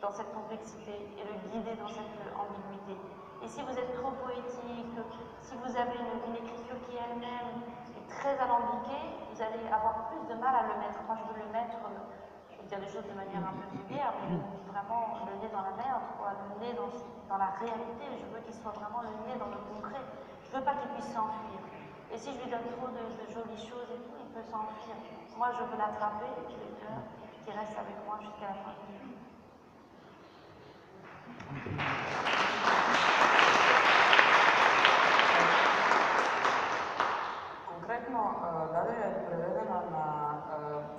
dans cette complexité et le guider dans cette ambiguïté. Et si vous êtes trop poétique, si vous avez une écriture qui elle-même est très alambiquée, vous allez avoir plus de mal à le mettre. Moi, je veux le mettre dire les choses de manière un peu vulgaire, mais je veux vraiment le nez dans la merde, quoi, le nez dans la réalité. Je veux qu'il soit vraiment le nez dans le concret. Je veux pas qu'il puisse s'enfuir. Et si je lui donne trop de jolies choses et tout, il peut s'enfuir. Moi, je veux l'attraper et je veux qu'il reste avec moi jusqu'à la fin de vie. Konkretno, Dario je prevedena na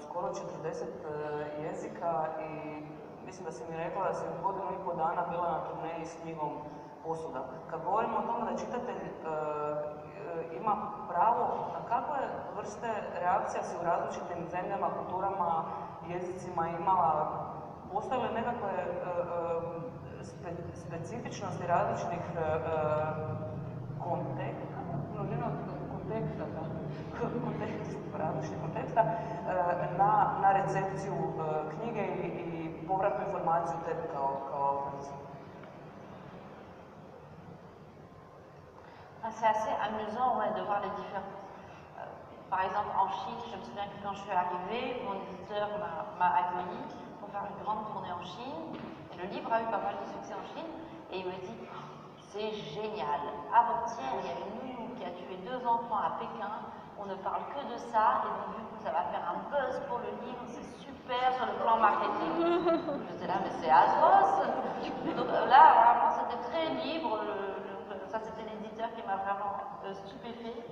skoro 40 jezika i mislim da si mi rekla da si godinu i pol dana bila na turneji s knjigom Posuda. Kad govorimo o tome da čitatelj ima pravo, na kakve vrste reakcija si u različitim zemljama, kulturama, jezicima imala? Postoje li nekakve specifičnosti različitih različitih konteksta na recepciju knjige i povratnu informaciju tebi kao autorici? C'est assez amusant de voir les différences. Par exemple, en Chine, je me souviens que quand je suis arrivée, mon éditeur m'a accueilli pour faire une grande tournée en Chine. Et le livre a eu pas mal de succès en Chine. Et il me dit, c'est génial. Avant-hier, il y a une nounou qui a tué 2 enfants à Pékin. On ne parle que de ça. Et donc, du coup, ça va faire un buzz pour le livre. C'est super sur le plan marketing. J'étais là, mais c'est atroce. Donc là, vraiment, c'était très libre. Ça, c'était l'éditeur qui m'a vraiment stupéfait.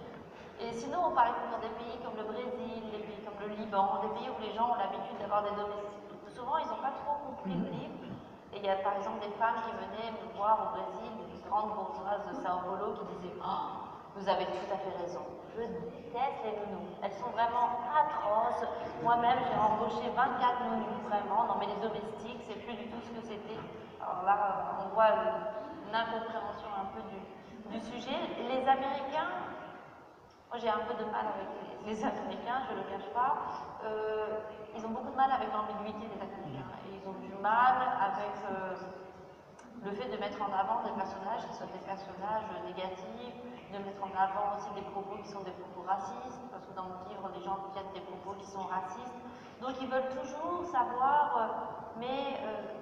Et sinon, par exemple, dans des pays comme le Brésil, des pays comme le Liban, des pays où les gens ont l'habitude d'avoir des domestiques, souvent, ils n'ont pas trop compris le livre. Et il y a par exemple des femmes qui venaient me voir au Brésil, des grandes bourgeoises de Sao Paulo, qui disaient « Oh, vous avez tout à fait raison. Je déteste les nounous. Elles sont vraiment atroces. Moi-même, j'ai embauché 24 nounous, vraiment. Non, mais les domestiques, c'est plus du tout ce que c'était. » Alors là, on voit une incompréhension un peu du sujet. Les Américains, moi j'ai un peu de mal avec les Américains, je ne le cache pas. Ils ont beaucoup de mal avec l'ambiguïté des Américains. Et ils ont du mal avec le fait de mettre en avant des personnages qui sont des personnages négatifs, de mettre en avant aussi des propos qui sont des propos racistes, parce que dans le livre, les gens tiennent des propos qui sont racistes. Donc ils veulent toujours savoir,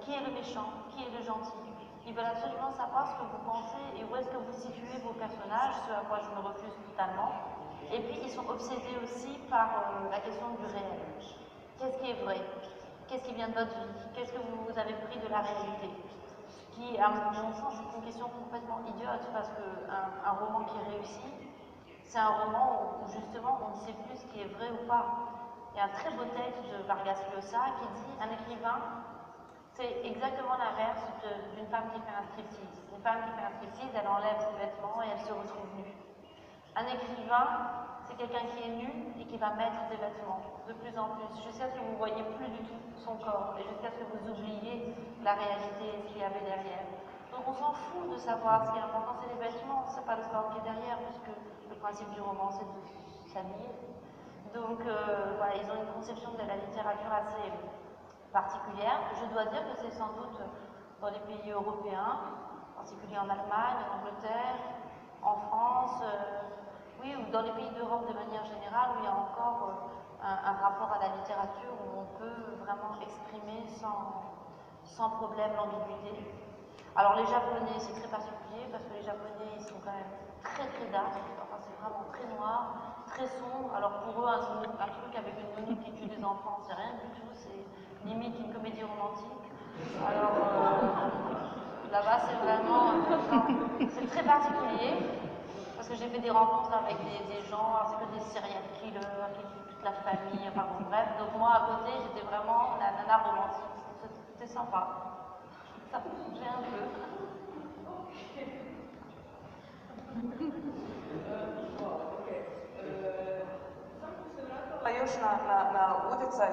qui est le méchant, qui est le gentil. Ils veulent absolument savoir ce que vous pensez et où est-ce que vous situez vos personnages, ce à quoi je me refuse totalement. Et puis ils sont obsédés aussi par la question du réel. Qu'est-ce qui est vrai? Qu'est-ce qui vient de votre vie? Qu'est-ce que vous avez pris de la réalité? Qui, à mon sens, c'est une question complètement idiote parce qu'un roman qui réussit, c'est un roman où justement on ne sait plus ce qui est vrai ou pas. Il y a un très beau texte de Vargas Llosa qui dit un écrivain, c'est exactement l'inverse d'une femme qui fait un striptease. Une femme qui fait un striptease, elle enlève ses vêtements et elle se retrouve nue. Un écrivain, c'est quelqu'un qui est nu et qui va mettre des vêtements de plus en plus, jusqu'à ce que vous ne voyez plus du tout son corps et jusqu'à ce que vous oubliez la réalité et ce qu'il y avait derrière. Donc on s'en fout de savoir ce qui est important, c'est les vêtements, c'est pas le corps qui est derrière, puisque le principe du roman c'est de s'habiller. Donc voilà, ils ont une conception de la littérature assez particulière. Je dois dire que c'est sans doute dans les pays européens, en particulier en Allemagne, en Angleterre, en France, oui, ou dans les pays d'Europe de manière générale, où il y a encore un rapport à la littérature où on peut vraiment exprimer sans problème l'ambiguïté. Alors les Japonais, c'est très particulier parce que les Japonais, ils sont quand même très très dark, enfin c'est vraiment très noir, très sombre. Alors pour eux, un truc avec une nounou qui tue des enfants, c'est rien du tout, c'est limite une comédie romantique. Alors là-bas, c'est vraiment, c'est très particulier. Parce que j'ai fait des rencontres avec des gens, c'est que des serial killers qui tuent toute la famille, enfin bon, bref. Donc moi, à côté, j'étais vraiment la nana romantique. C'était sympa. Ça me bougeait un peu. Još na utjecaj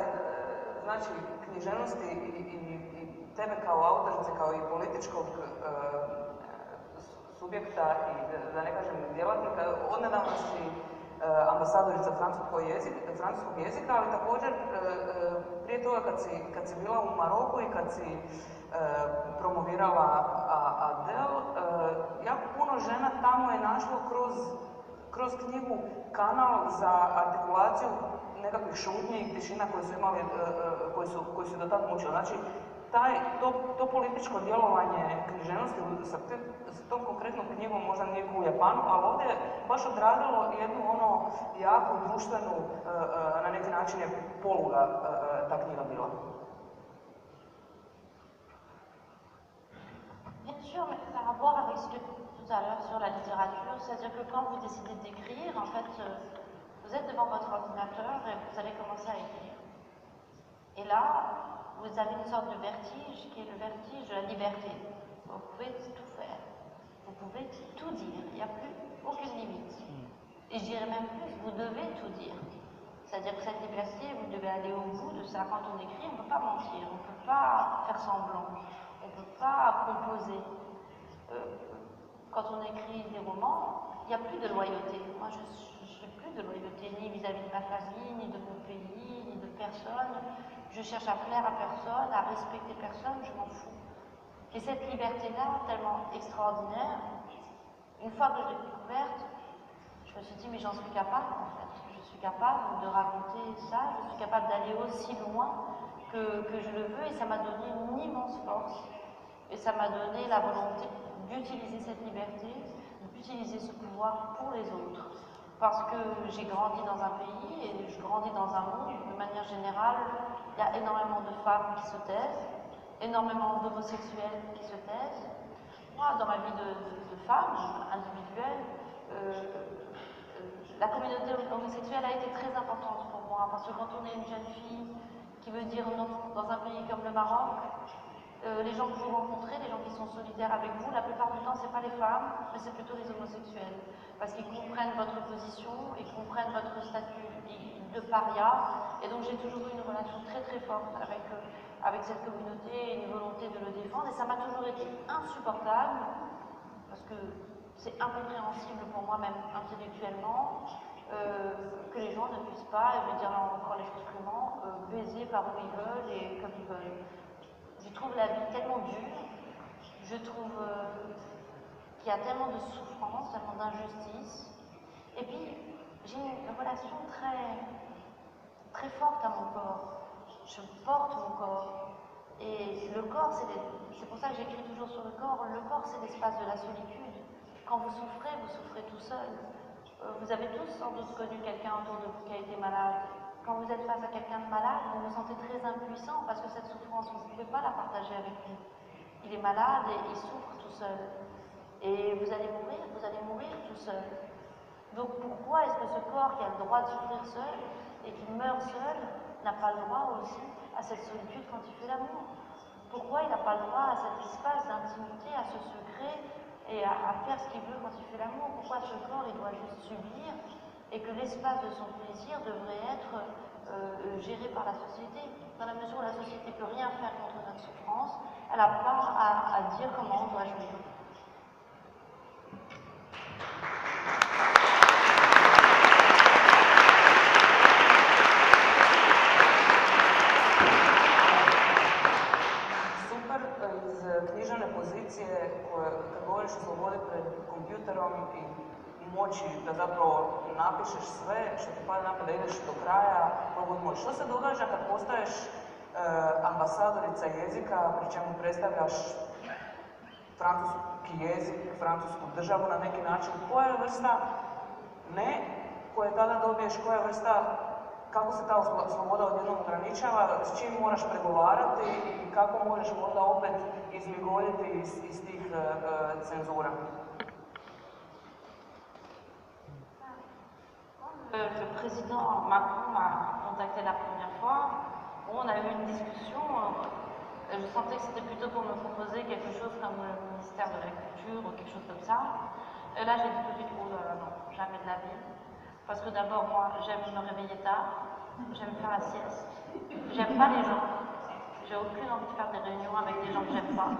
znači, književnosti i tebe kao autorice, kao i političkog subjekta i, da ne kažem, djelatnika. Odnedavno si ambasadorica francuskog jezika, ali također prije toga kad si bila u Maroku i kad si promovirala Adele, jako puno žena tamo je našlo kroz knjigu kanal za artikulaciju nekakvih šutnji i tišina koje su imali, koji su do tad mučili. Znači, to političko djelovanje književnosti sa tom konkretnom knjigom možda nije kao u Japanu, ali ovdje je baš odradilo jednu jaku društvenu, na neki način je poluga ta knjiga bila. Bien sûr, mais ça a à voir avec ce que tout à l'heure sur la littérature, c'est-à-dire que quand vous décidez d'écrire, en fait, vous êtes devant votre ordinateur et vous allez commencer à écrire. Et là, vous avez une sorte de vertige qui est le vertige de la liberté. Vous pouvez tout faire, vous pouvez tout dire, il n'y a plus aucune limite. Et je dirais même plus, vous devez tout dire. C'est-à-dire que cette liberté, vous devez aller au bout de ça. Quand on écrit, on ne peut pas mentir, on ne peut pas faire semblant, on ne peut pas composer. Quand on écrit des romans, il n'y a plus de loyauté. Moi, je n'ai plus de loyauté ni vis-à-vis de ma famille, ni de mon pays, ni de personne. Je cherche à plaire à personne, à respecter personne, je m'en fous. Et cette liberté-là, tellement extraordinaire, une fois que je l'ai découverte, je me suis dit, mais j'en suis capable en fait. Je suis capable de raconter ça, je suis capable d'aller aussi loin que je le veux, et ça m'a donné une immense force. Et ça m'a donné la volonté d'utiliser cette liberté, d'utiliser ce pouvoir pour les autres. Parce que j'ai grandi dans un pays et je grandis dans un monde, de manière générale, il y a énormément de femmes qui se taisent, énormément d'homosexuels qui se taisent. Moi, dans ma vie de femme individuelle, la communauté homosexuelle a été très importante pour moi, parce que quand on est une jeune fille qui veut dire non dans un pays comme le Maroc, les gens que vous rencontrez, les gens qui sont solidaires avec vous, la plupart du temps, ce n'est pas les femmes, mais c'est plutôt les homosexuels. Parce qu'ils comprennent votre position, ils comprennent votre statut de paria. Et donc j'ai toujours eu une relation très très forte avec cette communauté et une volonté de le défendre. Et ça m'a toujours été insupportable, parce que c'est incompréhensible pour moi, même intellectuellement, que les gens ne puissent pas, et je vais dire là encore les choses crûment, baiser par où ils veulent et comme ils veulent. Je trouve la vie tellement dure, je trouve qu'il y a tellement de souffrance, tellement d'injustice. Et puis, j'ai une relation très, très forte à mon corps. Je porte mon corps. Et le corps, c'est pour ça que j'écris toujours sur le corps c'est l'espace de la solitude. Quand vous souffrez tout seul. Vous avez tous sans doute connu quelqu'un autour de vous qui a été malade. Quand vous êtes face à quelqu'un de malade, vous vous sentez très impuissant parce que cette souffrance, vous ne pouvez pas la partager avec lui. Il est malade et il souffre tout seul. Et vous allez mourir tout seul. Donc pourquoi est-ce que ce corps qui a le droit de souffrir seul et qui meurt seul n'a pas le droit aussi à cette solitude quand il fait l'amour? Pourquoi il n'a pas le droit à cet espace d'intimité, à ce secret et à faire ce qu'il veut quand il fait l'amour? Pourquoi ce corps il doit juste subir et que l'espace de son plaisir devrait être géré par la société? Dans la mesure où la société ne peut rien faire contre notre souffrance, elle n'a pas à dire comment on doit jouer. Kad govoriš o slobodi pred kompjuterom i moći da zapravo napišeš sve što ti pada na pamet, da ideš do kraja, koliko možeš. Što se događa kad postaješ ambasadorica jezika, pri čemu predstavljaš francuski jezik, francusku državu na neki način? Koja je vrsta koje tada dobiješ, koja je vrsta, kako se ta sloboda odjednom ograničava, s čim moraš pregovarati i kako možeš možda opet izmigoljiti iz tih cenzura? Le président Macron m'a contacté la première fois. On a eu une discussion. Je sentais que c'était plutôt pour me proposer quelque chose comme le ministère de la Culture ou quelque chose comme ça. Et là, j'ai dit tout de suite, oh là là, non, jamais de la vie. Parce que d'abord, moi, j'aime me réveiller tard, j'aime faire la sieste, j'aime pas les gens. J'ai aucune envie de faire des réunions avec des gens que j'aime pas.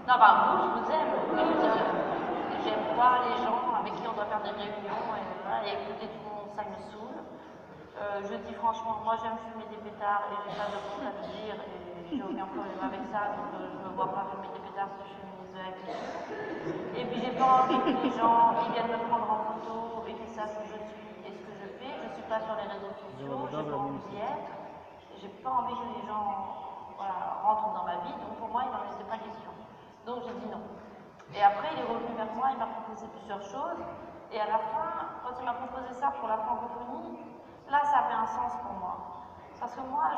Non, bah, vous, je vous aime. J'aime pas les gens avec qui on doit faire des réunions et écouter tout le monde, ça me saoule. Je dis franchement, moi j'aime fumer des pétards et j'ai pas de honte à le dire et j'ai aucun problème avec ça, donc je me vois pas fumer des pétards si je suis ministre de la Culture. Et puis j'ai pas envie que les gens qui viennent me prendre en photo et qui savent où je suis et ce que je fais. Je suis suis pas sur les réseaux sociaux, j'ai pas envie d'y être, j'ai pas envie que les gens voilà, rentrent dans ma vie, donc pour moi il n'en était pas question. Donc j'ai dit non. Et après il est revenu vers moi, il m'a proposé plusieurs choses, et à la fin, quand il m'a proposé ça pour la francophonie, là ça avait un sens pour moi. Parce que moi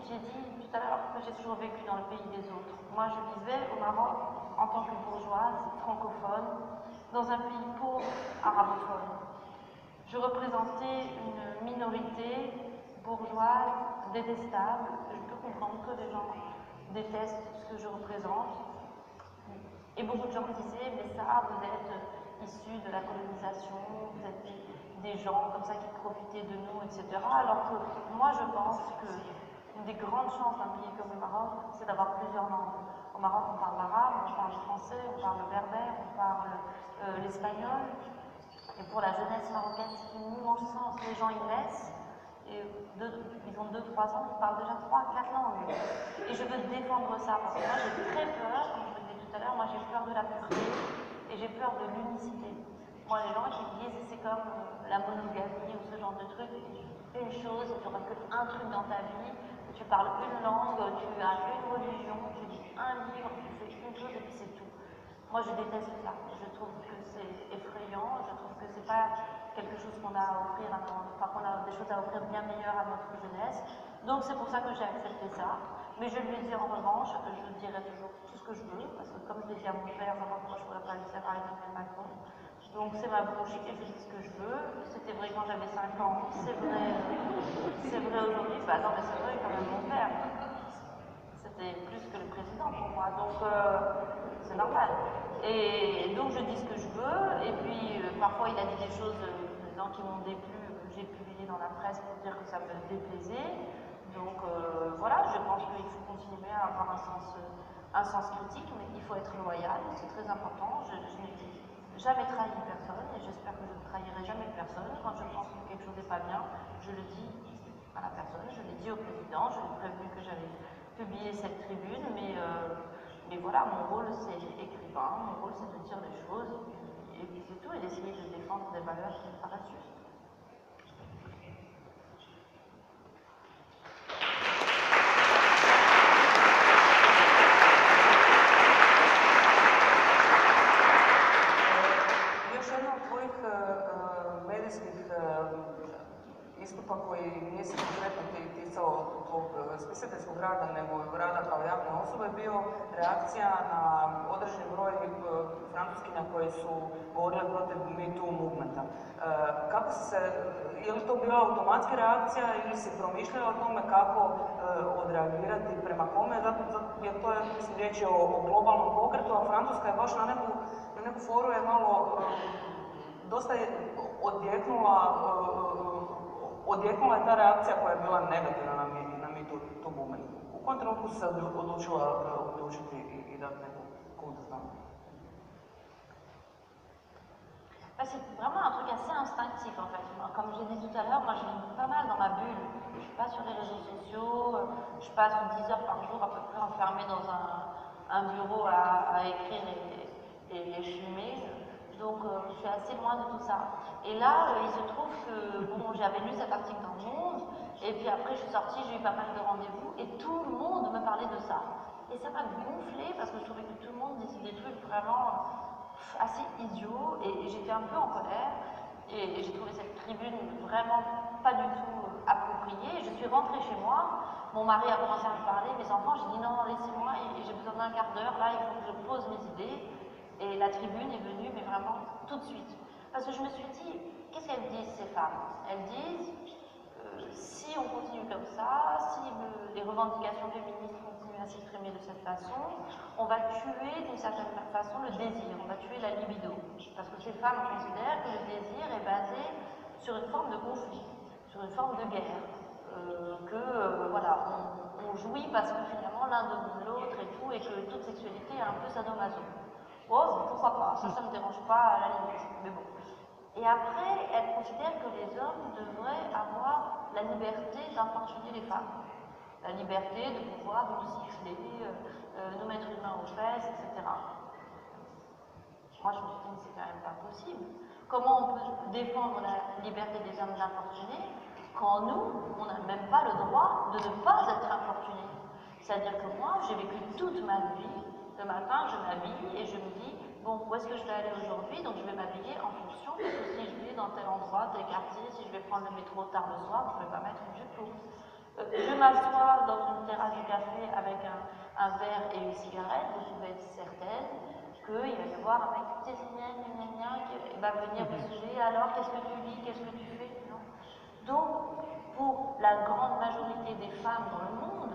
j'ai dit tout à l'heure que j'ai toujours vécu dans le pays des autres. Moi je vivais au Maroc en tant que bourgeoise, francophone, dans un pays pauvre, arabophone. Je représentais une minorité bourgeoise, détestable. Je peux comprendre que les gens détestent ce que je représente. Et beaucoup de gens me disaient, mais ça, vous êtes issus de la colonisation, vous êtes des gens comme ça qui profitaient de nous, etc. Alors que moi, je pense qu'une des grandes chances d'un pays comme le Maroc, c'est d'avoir plusieurs langues. Au Maroc, on parle l'arabe, on parle le français, on parle le berbère, on parle l'espagnol. Et pour la jeunesse marocaine, c'est une immense chance. Les gens y naissent, et ils ont 2-3 ans, ils parlent déjà 3-4 langues. Et je veux défendre ça, parce que moi j'ai très peur, comme je le disais tout à l'heure, moi j'ai peur de la pureté, et j'ai peur de l'unicité. Moi les gens qui me disent, c'est comme la monogamie ou ce genre de truc, une chose, tu n'auras qu'un truc dans ta vie, tu parles une langue, tu as une religion, tu lis un livre, tu fais une chose et puis c'est tout. Moi, je déteste ça. Je trouve que c'est effrayant. Je trouve que c'est pas quelque chose qu'on a à offrir qu'on a des choses à offrir bien meilleures à notre jeunesse. Donc, c'est pour ça que j'ai accepté ça. Mais je lui ai dit en revanche, je dirai toujours tout ce que je veux, parce que comme je l'ai dit à mon père, moi, je ne pourrais pas le faire à Emmanuel Macron. Donc, c'est ma bouche et je dis ce que je veux. C'était vrai quand j'avais 5 ans. C'est vrai aujourd'hui. Bah non, mais c'est vrai quand même mon père. C'était plus que le président pour moi. Donc, c'est normal. Et donc je dis ce que je veux, et puis parfois il a dit des choses qui m'ont déplu, que j'ai publié dans la presse pour dire que ça me déplaisait. Donc voilà, je pense qu'il faut continuer à avoir un sens critique, mais il faut être loyal, c'est très important. Je n'ai jamais trahi personne, et j'espère que je ne trahirai jamais personne. Quand je pense que quelque chose n'est pas bien, je le dis à la personne, je l'ai dit au président, je l'ai prévenu que j'allais publier cette tribune, mais voilà, mon rôle c'est écrivain, mon rôle c'est de dire les choses, et puis c'est tout, et d'essayer de défendre des valeurs qui me paraissent justes. Još jedno od tvojih medijskih istupa koji nije se konkretno ticao tvog spisateljskog rada, nego rada kao javne osobe, je bio reakcija na određeni broj francuskinja koji su govorile protiv Me Too movementa. Kako si se, je li to bila automatska reakcija ili si promišljala o tome kako odreagirati prema kome, jer to je, mislim, riječ je o globalnom pokretu, a Francuska je baš na neku foru je malo dosta je odjeknula je ta reakcija koja je bila negativna na Me Too movement. U kojem trenutku si se odlučila uključiti i dati neku kontrastanku? C'est vraiment un truc assez instinctif en fait. Comme je l'ai dit tout à l'heure, moi je vis pas mal dans ma bulle. Je suis pas sur les réseaux sociaux, je passe 10 heures par jour à peu près enfermée dans un bureau à écrire et fumer. Donc je suis assez loin de tout ça. Et là, il se trouve que bon, j'avais lu cet article dans Le Monde, et puis après je suis sortie, j'ai eu pas mal de rendez-vous, et tout le monde me parlait de ça. Et ça m'a gonflé parce que je trouvais que tout le monde disait des trucs vraiment assez idiots, et j'étais un peu en colère, et j'ai trouvé cette tribune vraiment pas du tout appropriée. Je suis rentrée chez moi, mon mari a commencé à me parler, mes enfants, j'ai dit non, laissez-moi, j'ai besoin d'un quart d'heure, là il faut que je pose mes idées. Et la tribune est venue, mais vraiment tout de suite. Parce que je me suis dit, qu'est-ce qu'elles disent ces femmes? Elles disent, si on continue comme ça, si les revendications féministes continuent à s'exprimer de cette façon, on va tuer d'une certaine façon le désir, on va tuer la libido. Parce que ces femmes considèrent que le désir est basé sur une forme de conflit, sur une forme de guerre. Voilà, on jouit parce que finalement l'un domine l'autre et tout, et que toute sexualité est un peu sadomaso. Oh, pourquoi pas, ça ne me dérange pas à la limite, mais bon. Et après, elle considère que les hommes devraient avoir la liberté d'importuner les femmes. La liberté de pouvoir nous siffler, nous mettre une main aux fesses, etc. Moi, je me suis dit, c'est quand même pas possible. Comment on peut défendre la liberté des hommes d'importuner quand nous, on n'a même pas le droit de ne pas être importuné? C'est-à-dire que moi, j'ai vécu toute ma vie, le matin, je m'habille et je me dis, bon, où est-ce que je vais aller aujourd'hui? Donc je vais m'habiller en fonction, parce que si je vais dans tel endroit, tel quartier, si je vais prendre le métro tard le soir, je ne vais pas mettre une jupe lourde. Je m'assois dans une terrasse du café avec un verre et une cigarette, vous pouvez être certaine qu'il va y avoir un mec qui va venir me saouler. Alors, qu'est-ce que tu lis? Qu'est-ce que tu fais? Non. Donc, pour la grande majorité des femmes dans le monde,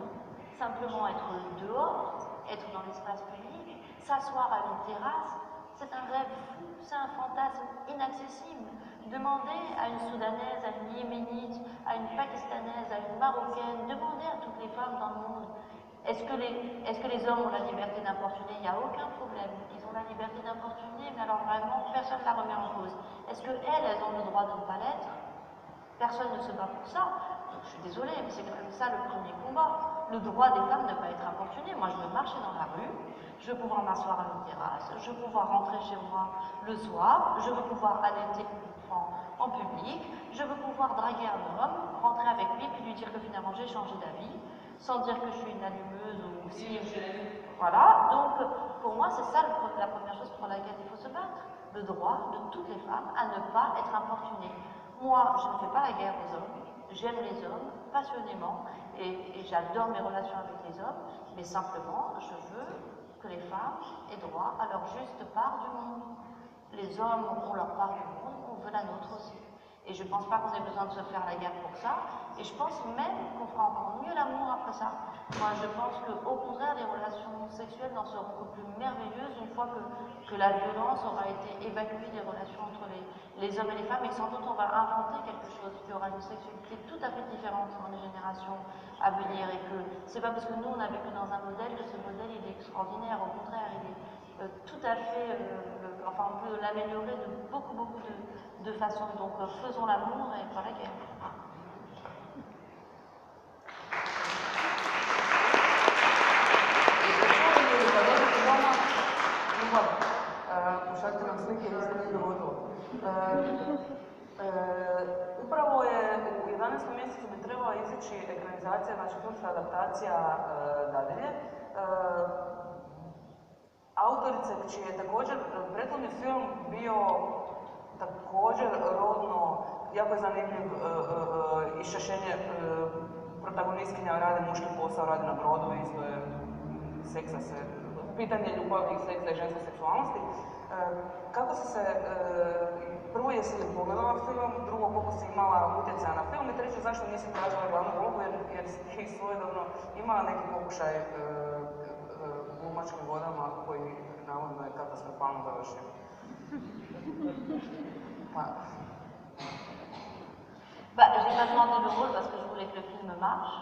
simplement être dehors, être dans l'espace public, s'asseoir à une terrasse, c'est un rêve fou, c'est un fantasme inaccessible. Demandez à une Soudanaise, à une Yéménite, à une Pakistanaise, à une Marocaine, demandez à toutes les femmes dans le monde, est-ce que les hommes ont la liberté d'importuner? Il n'y a aucun problème. Ils ont la liberté d'importuner, mais alors vraiment, personne ne la remet en cause. Est-ce qu'elles ont le droit de ne pas l'être? Personne ne se bat pour ça. Donc, je suis désolée, mais c'est quand même ça le premier combat. Le droit des femmes de ne pas être importunées. Moi, je veux marcher dans la rue, je veux pouvoir m'asseoir à une terrasse, je veux pouvoir rentrer chez moi le soir, je veux pouvoir allaiter mon enfant en public, je veux pouvoir draguer un homme, rentrer avec lui, puis lui dire que finalement j'ai changé d'avis, sans dire que je suis une allumeuse ou si... Voilà, donc pour moi, c'est ça la première chose pour laquelle il faut se battre. Le droit de toutes les femmes à ne pas être importunées. Moi, je ne fais pas la guerre aux hommes, j'aime les hommes passionnément et j'adore mes relations avec les hommes, mais simplement, je veux que les femmes aient droit à leur juste part du monde. Les hommes ont leur part du monde, on veut la nôtre aussi. Et je ne pense pas qu'on ait besoin de se faire la guerre pour ça, et je pense même qu'on fera encore mieux l'amour après ça. Moi, je pense qu'au contraire, les relations sexuelles n'en seront que plus merveilleuses une fois que la violence aura été évacuée des relations entre les hommes et les femmes, et sans doute on va inventer quelque chose qui aura une sexualité tout à fait différente dans les générations à venir, et que c'est pas parce que nous on a vécu dans un modèle que ce modèle il est extraordinaire, au contraire, il est tout à fait, enfin on peut l'améliorer de beaucoup de façons, donc faisons l'amour et pas la guerre. Pošaljite nam slike i sve nije dogodilo. Upravo je u 11. mjesecu bi trebala izaći ekranizacija, znači filmska adaptacija Dadilje. Autorice čiji je također prethodni film bio također rodno, jako je zanimljiv, iščašenje protagonistkinja rade muški posao, rade na brodu, isto je seksa se, pitanje ljubavnih seksa i ženske seksualnosti. Kako si se, prvo jesi li pogledala film, drugo koliko si imala utjecaja na film i treće zašto nisi tražila glavnu ulogu jer si ti svojedobno imala neki pokušaj glumačkim vodama koji navodno je katastrofalno završio. J'ai pas demandé le rôle parce que je voulais que le film marche.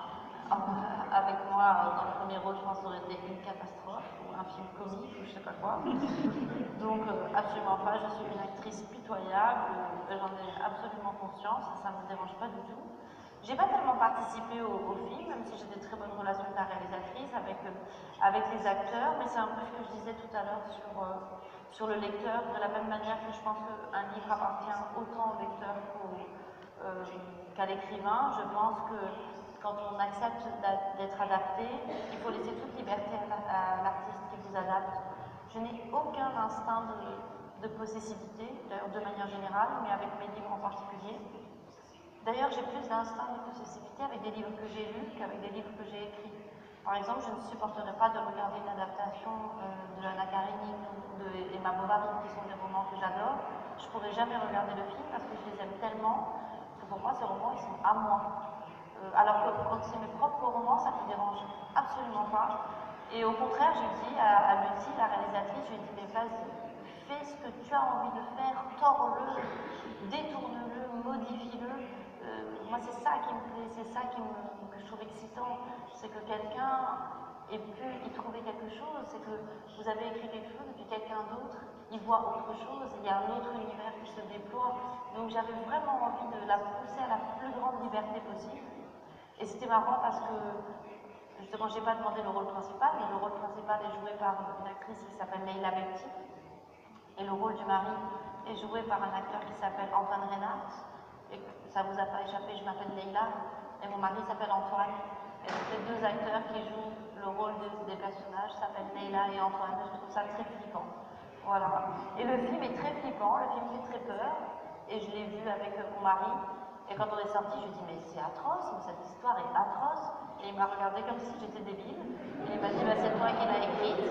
Avec moi, dans le premier rôle, je pense que ça aurait été une catastrophe ou un film comique ou je sais pas quoi. Donc, absolument pas. Je suis une actrice pitoyable, j'en ai absolument conscience, ça ne me dérange pas du tout. J'ai pas tellement participé au film, même si j'ai des très bonnes relations avec la réalisatrice, avec les acteurs, mais c'est un peu ce que je disais tout à l'heure sur le lecteur, de la même manière que je pense qu'un livre appartient autant au lecteur qu'à l'écrivain. Je pense que quand on accepte d'être adapté, il faut laisser toute liberté à l'artiste qui vous adapte. Je n'ai aucun instinct de possessivité, d'ailleurs de manière générale, mais avec mes livres en particulier. D'ailleurs, j'ai plus d'instinct de possessivité avec des livres que j'ai lus qu'avec des livres que j'ai écrits. Par exemple, je ne supporterais pas de regarder une adaptation de Anna Karenine ou de Emma Bovary, qui sont des romans que j'adore. Je ne pourrais jamais regarder le film parce que je les aime tellement que pour moi, ces romans, ils sont à moi. Alors que quand c'est mes propres romans, ça ne me dérange absolument pas. Et au contraire, je dis à Lucie, la réalisatrice, je lui dis mais vas-y, fais ce que tu as envie de faire, tords-le, détourne-le, modifie-le. Moi, c'est ça qui me plaît, c'est ça que je trouve excitant, c'est que quelqu'un ait pu y trouver quelque chose, c'est que vous avez écrit quelque chose et puis quelqu'un d'autre y voit autre chose, il y a un autre univers qui se déploie. Donc j'avais vraiment envie de la pousser à la plus grande liberté possible. Et c'était marrant parce que, justement, j'ai pas demandé le rôle principal, mais le rôle principal est joué par une actrice qui s'appelle Leila Bekti. Et le rôle du mari est joué par un acteur qui s'appelle Antoine Reynard. Et ça vous a pas échappé, je m'appelle Leïla et mon mari s'appelle Antoine. Et donc les deux acteurs qui jouent le rôle des personnages s'appellent Leïla et Antoine. Je trouve ça très flippant. Voilà. Et le film est très flippant, le film fait très peur. Et je l'ai vu avec mon mari. Et quand on est sorti, je lui ai dit mais c'est atroce, mais cette histoire est atroce. Et il m'a regardé comme si j'étais débile. Et il m'a dit bah, c'est toi qui l'as écrite.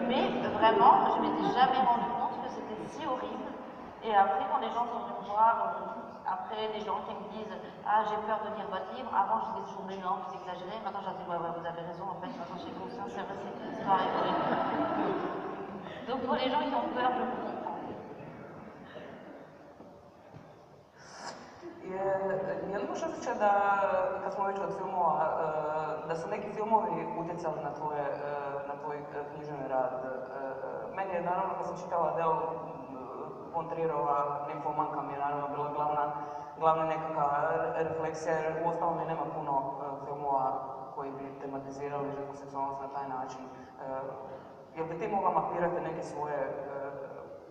Mais vraiment, je m'étais jamais rendu compte que c'était si horrible. Et après, quand les gens sont venus me voir, après les gens qui me disent ah j'ai peur de lire votre livre, avant je disais toujours mais non, vous exagérez. Maintenant je dis ouais vous avez raison, en fait maintenant j'ai conscience, c'est vrai, cette histoire est horrible. Donc pour les gens qui ont peur, je vous comprends. Je li možeš reći da, kad smo već od filmova, da su neki filmovi utjecali na tvoj književni rad? Meni je naravno, kad sam čitala Del von Trierova Nimfomanka mi je naravno bila glavna nekakva refleksija, jer uostalom nema puno filmova koji bi tematizirali žensku seksualnost na taj način. Jel bi ti mogla mapirati neke svoje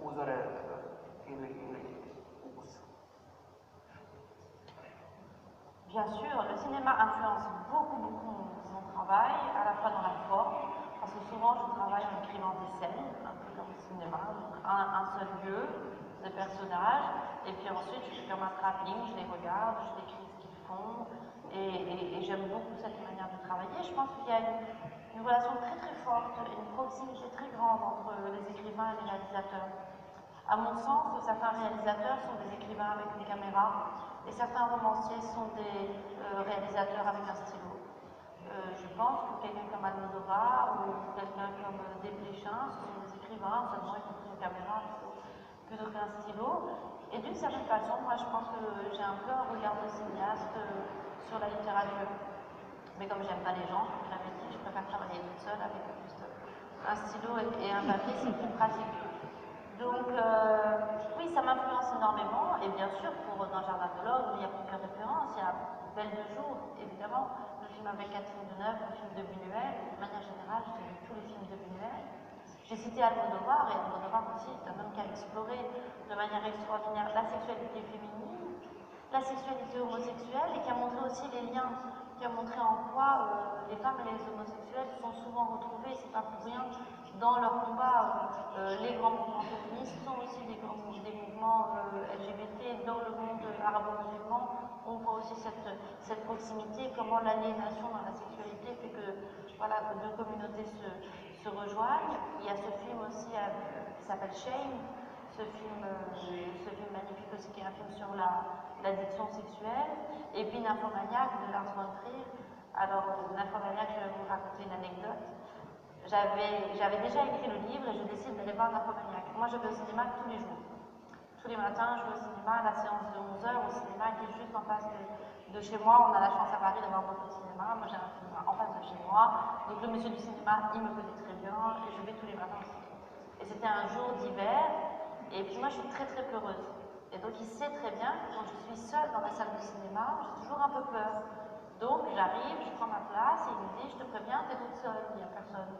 uzore ili ukus? Bien sûr, le cinéma influence beaucoup mon travail, à la fois dans la forme, parce que souvent je travaille en écrivant des scènes, un peu comme le cinéma, donc un seul lieu, des personnages, et puis ensuite je fais comme un travelling, je les regarde, je décris ce qu'ils font, et j'aime beaucoup cette manière de travailler. Je pense qu'il y a une relation très forte, une proximité très grande entre les écrivains et les réalisateurs. À mon sens, certains réalisateurs sont des écrivains avec une caméra et certains romanciers sont des réalisateurs avec un stylo. Je pense que quelqu'un comme Almodovar ou quelqu'un comme Desplechin, ce sont des écrivains, seulement ils ont une caméra plutôt qu'un stylo. Et d'une certaine façon, moi je pense que j'ai un peu un regard de cinéaste sur la littérature. Mais comme j'aime pas les gens, comme je l'avais dit, je préfère travailler toute seule avec juste un stylo et un papier, c'est plus pratique. Donc oui, ça m'influence énormément, et bien sûr, pour Un jardin de l'homme, il y a plusieurs références. Il y a Belle de jour, évidemment, le film avec Catherine Deneuve, le film de Buñuel. De manière générale, j'ai vu tous les films de Buñuel. J'ai cité Almodovar, et Almodovar aussi est un homme qui a exploré de manière extraordinaire la sexualité féminine, la sexualité homosexuelle, et qui a montré aussi les liens, qui a montré en quoi les femmes et les homosexuels sont souvent retrouvés, c'est pas pour rien, dans leur combat. Les grands mouvements féministes sont aussi des mouvements LGBT. Dans le monde arabo-musulman, on voit aussi cette proximité, comment l'aliénation dans la sexualité fait que voilà, deux communautés se rejoignent. Il y a ce film aussi qui s'appelle Shame, ce film magnifique aussi, qui est un film sur l'addiction sexuelle, et puis Nymphomaniac de Lars von Trier. Alors, Nymphomaniac, je vais vous raconter une anecdote. J'avais déjà écrit le livre et je décide d'aller voir Nymphomaniac. Moi, je vais au cinéma tous les jours. Tous les matins, je vais au cinéma, à la séance de 11h, au cinéma qui est juste en face de chez moi. On a la chance à Paris d'avoir beaucoup de cinéma. Moi, j'ai un cinéma en face de chez moi. Donc, le monsieur du cinéma, il me connaît très bien et je vais tous les matins au cinéma. Et c'était un jour d'hiver. Et puis moi, je suis très peureuse. Et donc, il sait très bien que quand je suis seule dans la salle de cinéma, j'ai toujours un peu peur. Donc, j'arrive, je prends ma place et il me dit, je te préviens, t'es toute seule, il n'y a personne.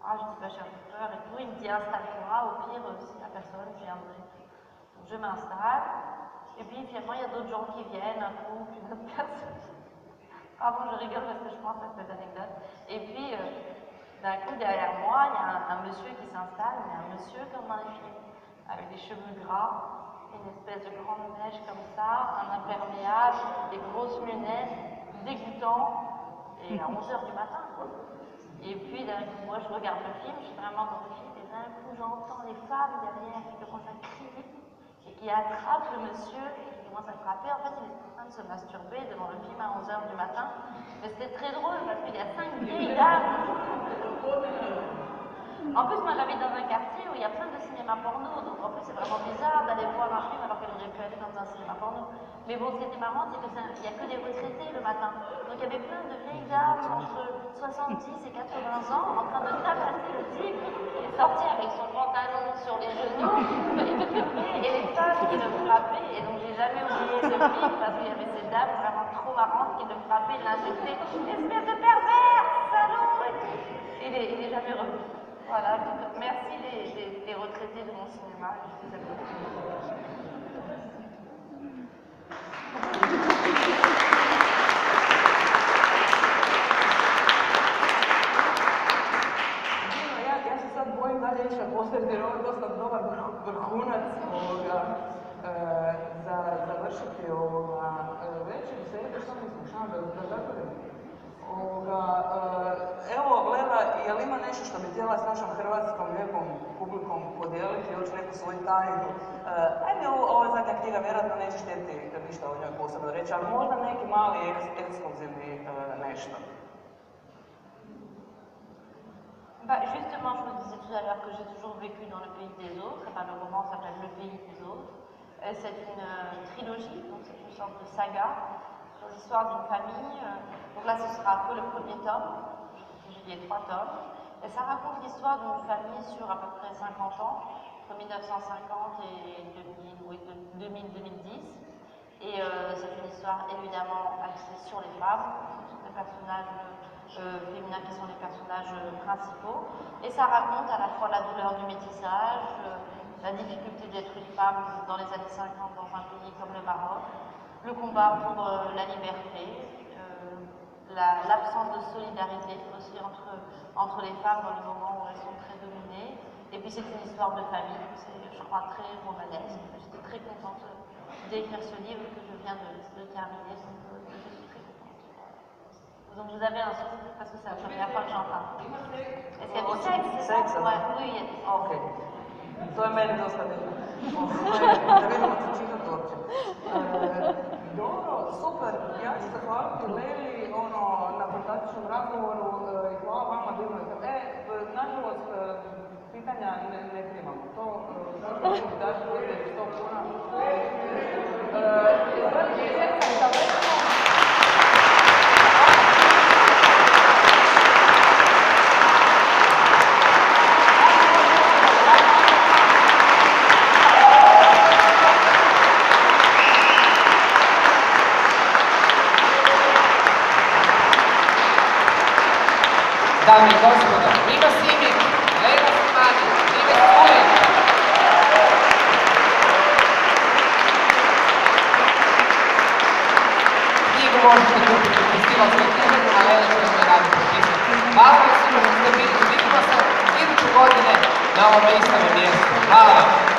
Ah, je dis, bah, j'ai un peu peur et tout. Il me dit, installe-toi, au pire, s'il n'y a personne, je viendrai. Donc, je m'installe. Et puis, finalement, il y a d'autres gens qui viennent, un couple, une autre personne. Pardon, je rigole parce que je pense à cette anecdote. Et puis, d'un coup, derrière moi, il y a un monsieur qui s'installe, mais un monsieur comme dans les films, avec des cheveux gras, une espèce de grande mèche comme ça, un imperméable, des grosses lunettes, dégoûtant, et à 11h du matin, quoi. Et puis, d'un coup, moi, je regarde le film, je suis vraiment dans le film, et d'un coup, j'entends les femmes derrière qui commencent à crier, et qui attrapent le monsieur, et qui commencent à frapper. En fait, il est en train de se masturber devant le film à 11h du matin. Mais c'était très drôle, parce qu'il y a 5 vieilles dames. En plus, moi, j'habite dans un quartier où il y a plein de cinémas porno, donc en plus, c'est vraiment bizarre d'aller voir un film alors qu'elle aurait pu aller dans un cinéma porno. Mais bon, ce qui était marrant, c'est qu'il n'y a que des retraités le matin. Donc, il y avait plein de vieilles dames entre 70 et 80 ans en train de tabasser le type qui est sorti avec son pantalon sur les genoux et les femmes qui le frappaient. Et donc, j'ai jamais oublié ce film parce qu'il y avait ces dames vraiment trop marrantes qui le frappaient et l'insultaient. Espèce de pervers, salaud! Et il est jamais revenu. Voilà, donc merci les retraités de mon cinéma. Je vous applaudis. Ja se sad bojim dalje ići na postaviti jer ovo je dosta dobar vrhunac za završiti večer. Sjedite što misliš, da zatvorim? Evo, Lela, je li ima nešto što bi htjela s našom hrvatskom lijepom publikom podijeliti, još neku svoju tajnu? Ajde, ovo je zadnja knjiga, vjerojatno nećeš htjeti ništa o njoj posebno reći, ali možda neki mali ekskluzivni nešto. Bah, justement, je vous disais tout à l'heure que j'ai toujours vécu dans le pays des autres. Enfin, le roman s'appelle Le pays des autres. C'est une trilogie, donc c'est une sorte de saga sur l'histoire d'une famille. Donc là, ce sera que le premier tome. J'ai publié 3 tomes. Et ça raconte l'histoire d'une famille sur à peu près 50 ans, entre 1950 et 2000-2010. Et c'est une histoire évidemment axée sur les femmes, sur des personnages féminins qui sont les personnages principaux. Et ça raconte à la fois la douleur du métissage, la difficulté d'être une femme dans les années 50 dans un pays comme le Maroc, le combat pour la liberté, l'absence de solidarité aussi entre les femmes dans le moment où elles sont très dominées. Et puis c'est une histoire de famille, c'est je crois très romanesque. J'étais très contente d'écrire ce livre que je viens de terminer, donc je suis très contente. Donc vous avez un souci parce que c'est la première fois que j'en parle. Est-ce qu'il y a du sexe? Ouais, oui, il y a du sexe. Ok. To je meni dosta bitno. Da vidimo ti čitati uopće. Dobro, super. Ja ću zahvaliti Leli na fantastičnom razgovoru i hvala vama divno. Nažalost, pitanja ne primamo. To možemo dati uvijek 100 kuna. Dame i gospodo, Mino Simić, Lela Slimani, Nives Kulin. Knjigu možete kupiti u festivalskoj knjižari, a Lela će vam je radi potpisati. Hvala vam svima što ste bili, vidimo se iduće godine na ovom istom mjestu. Hvala vam.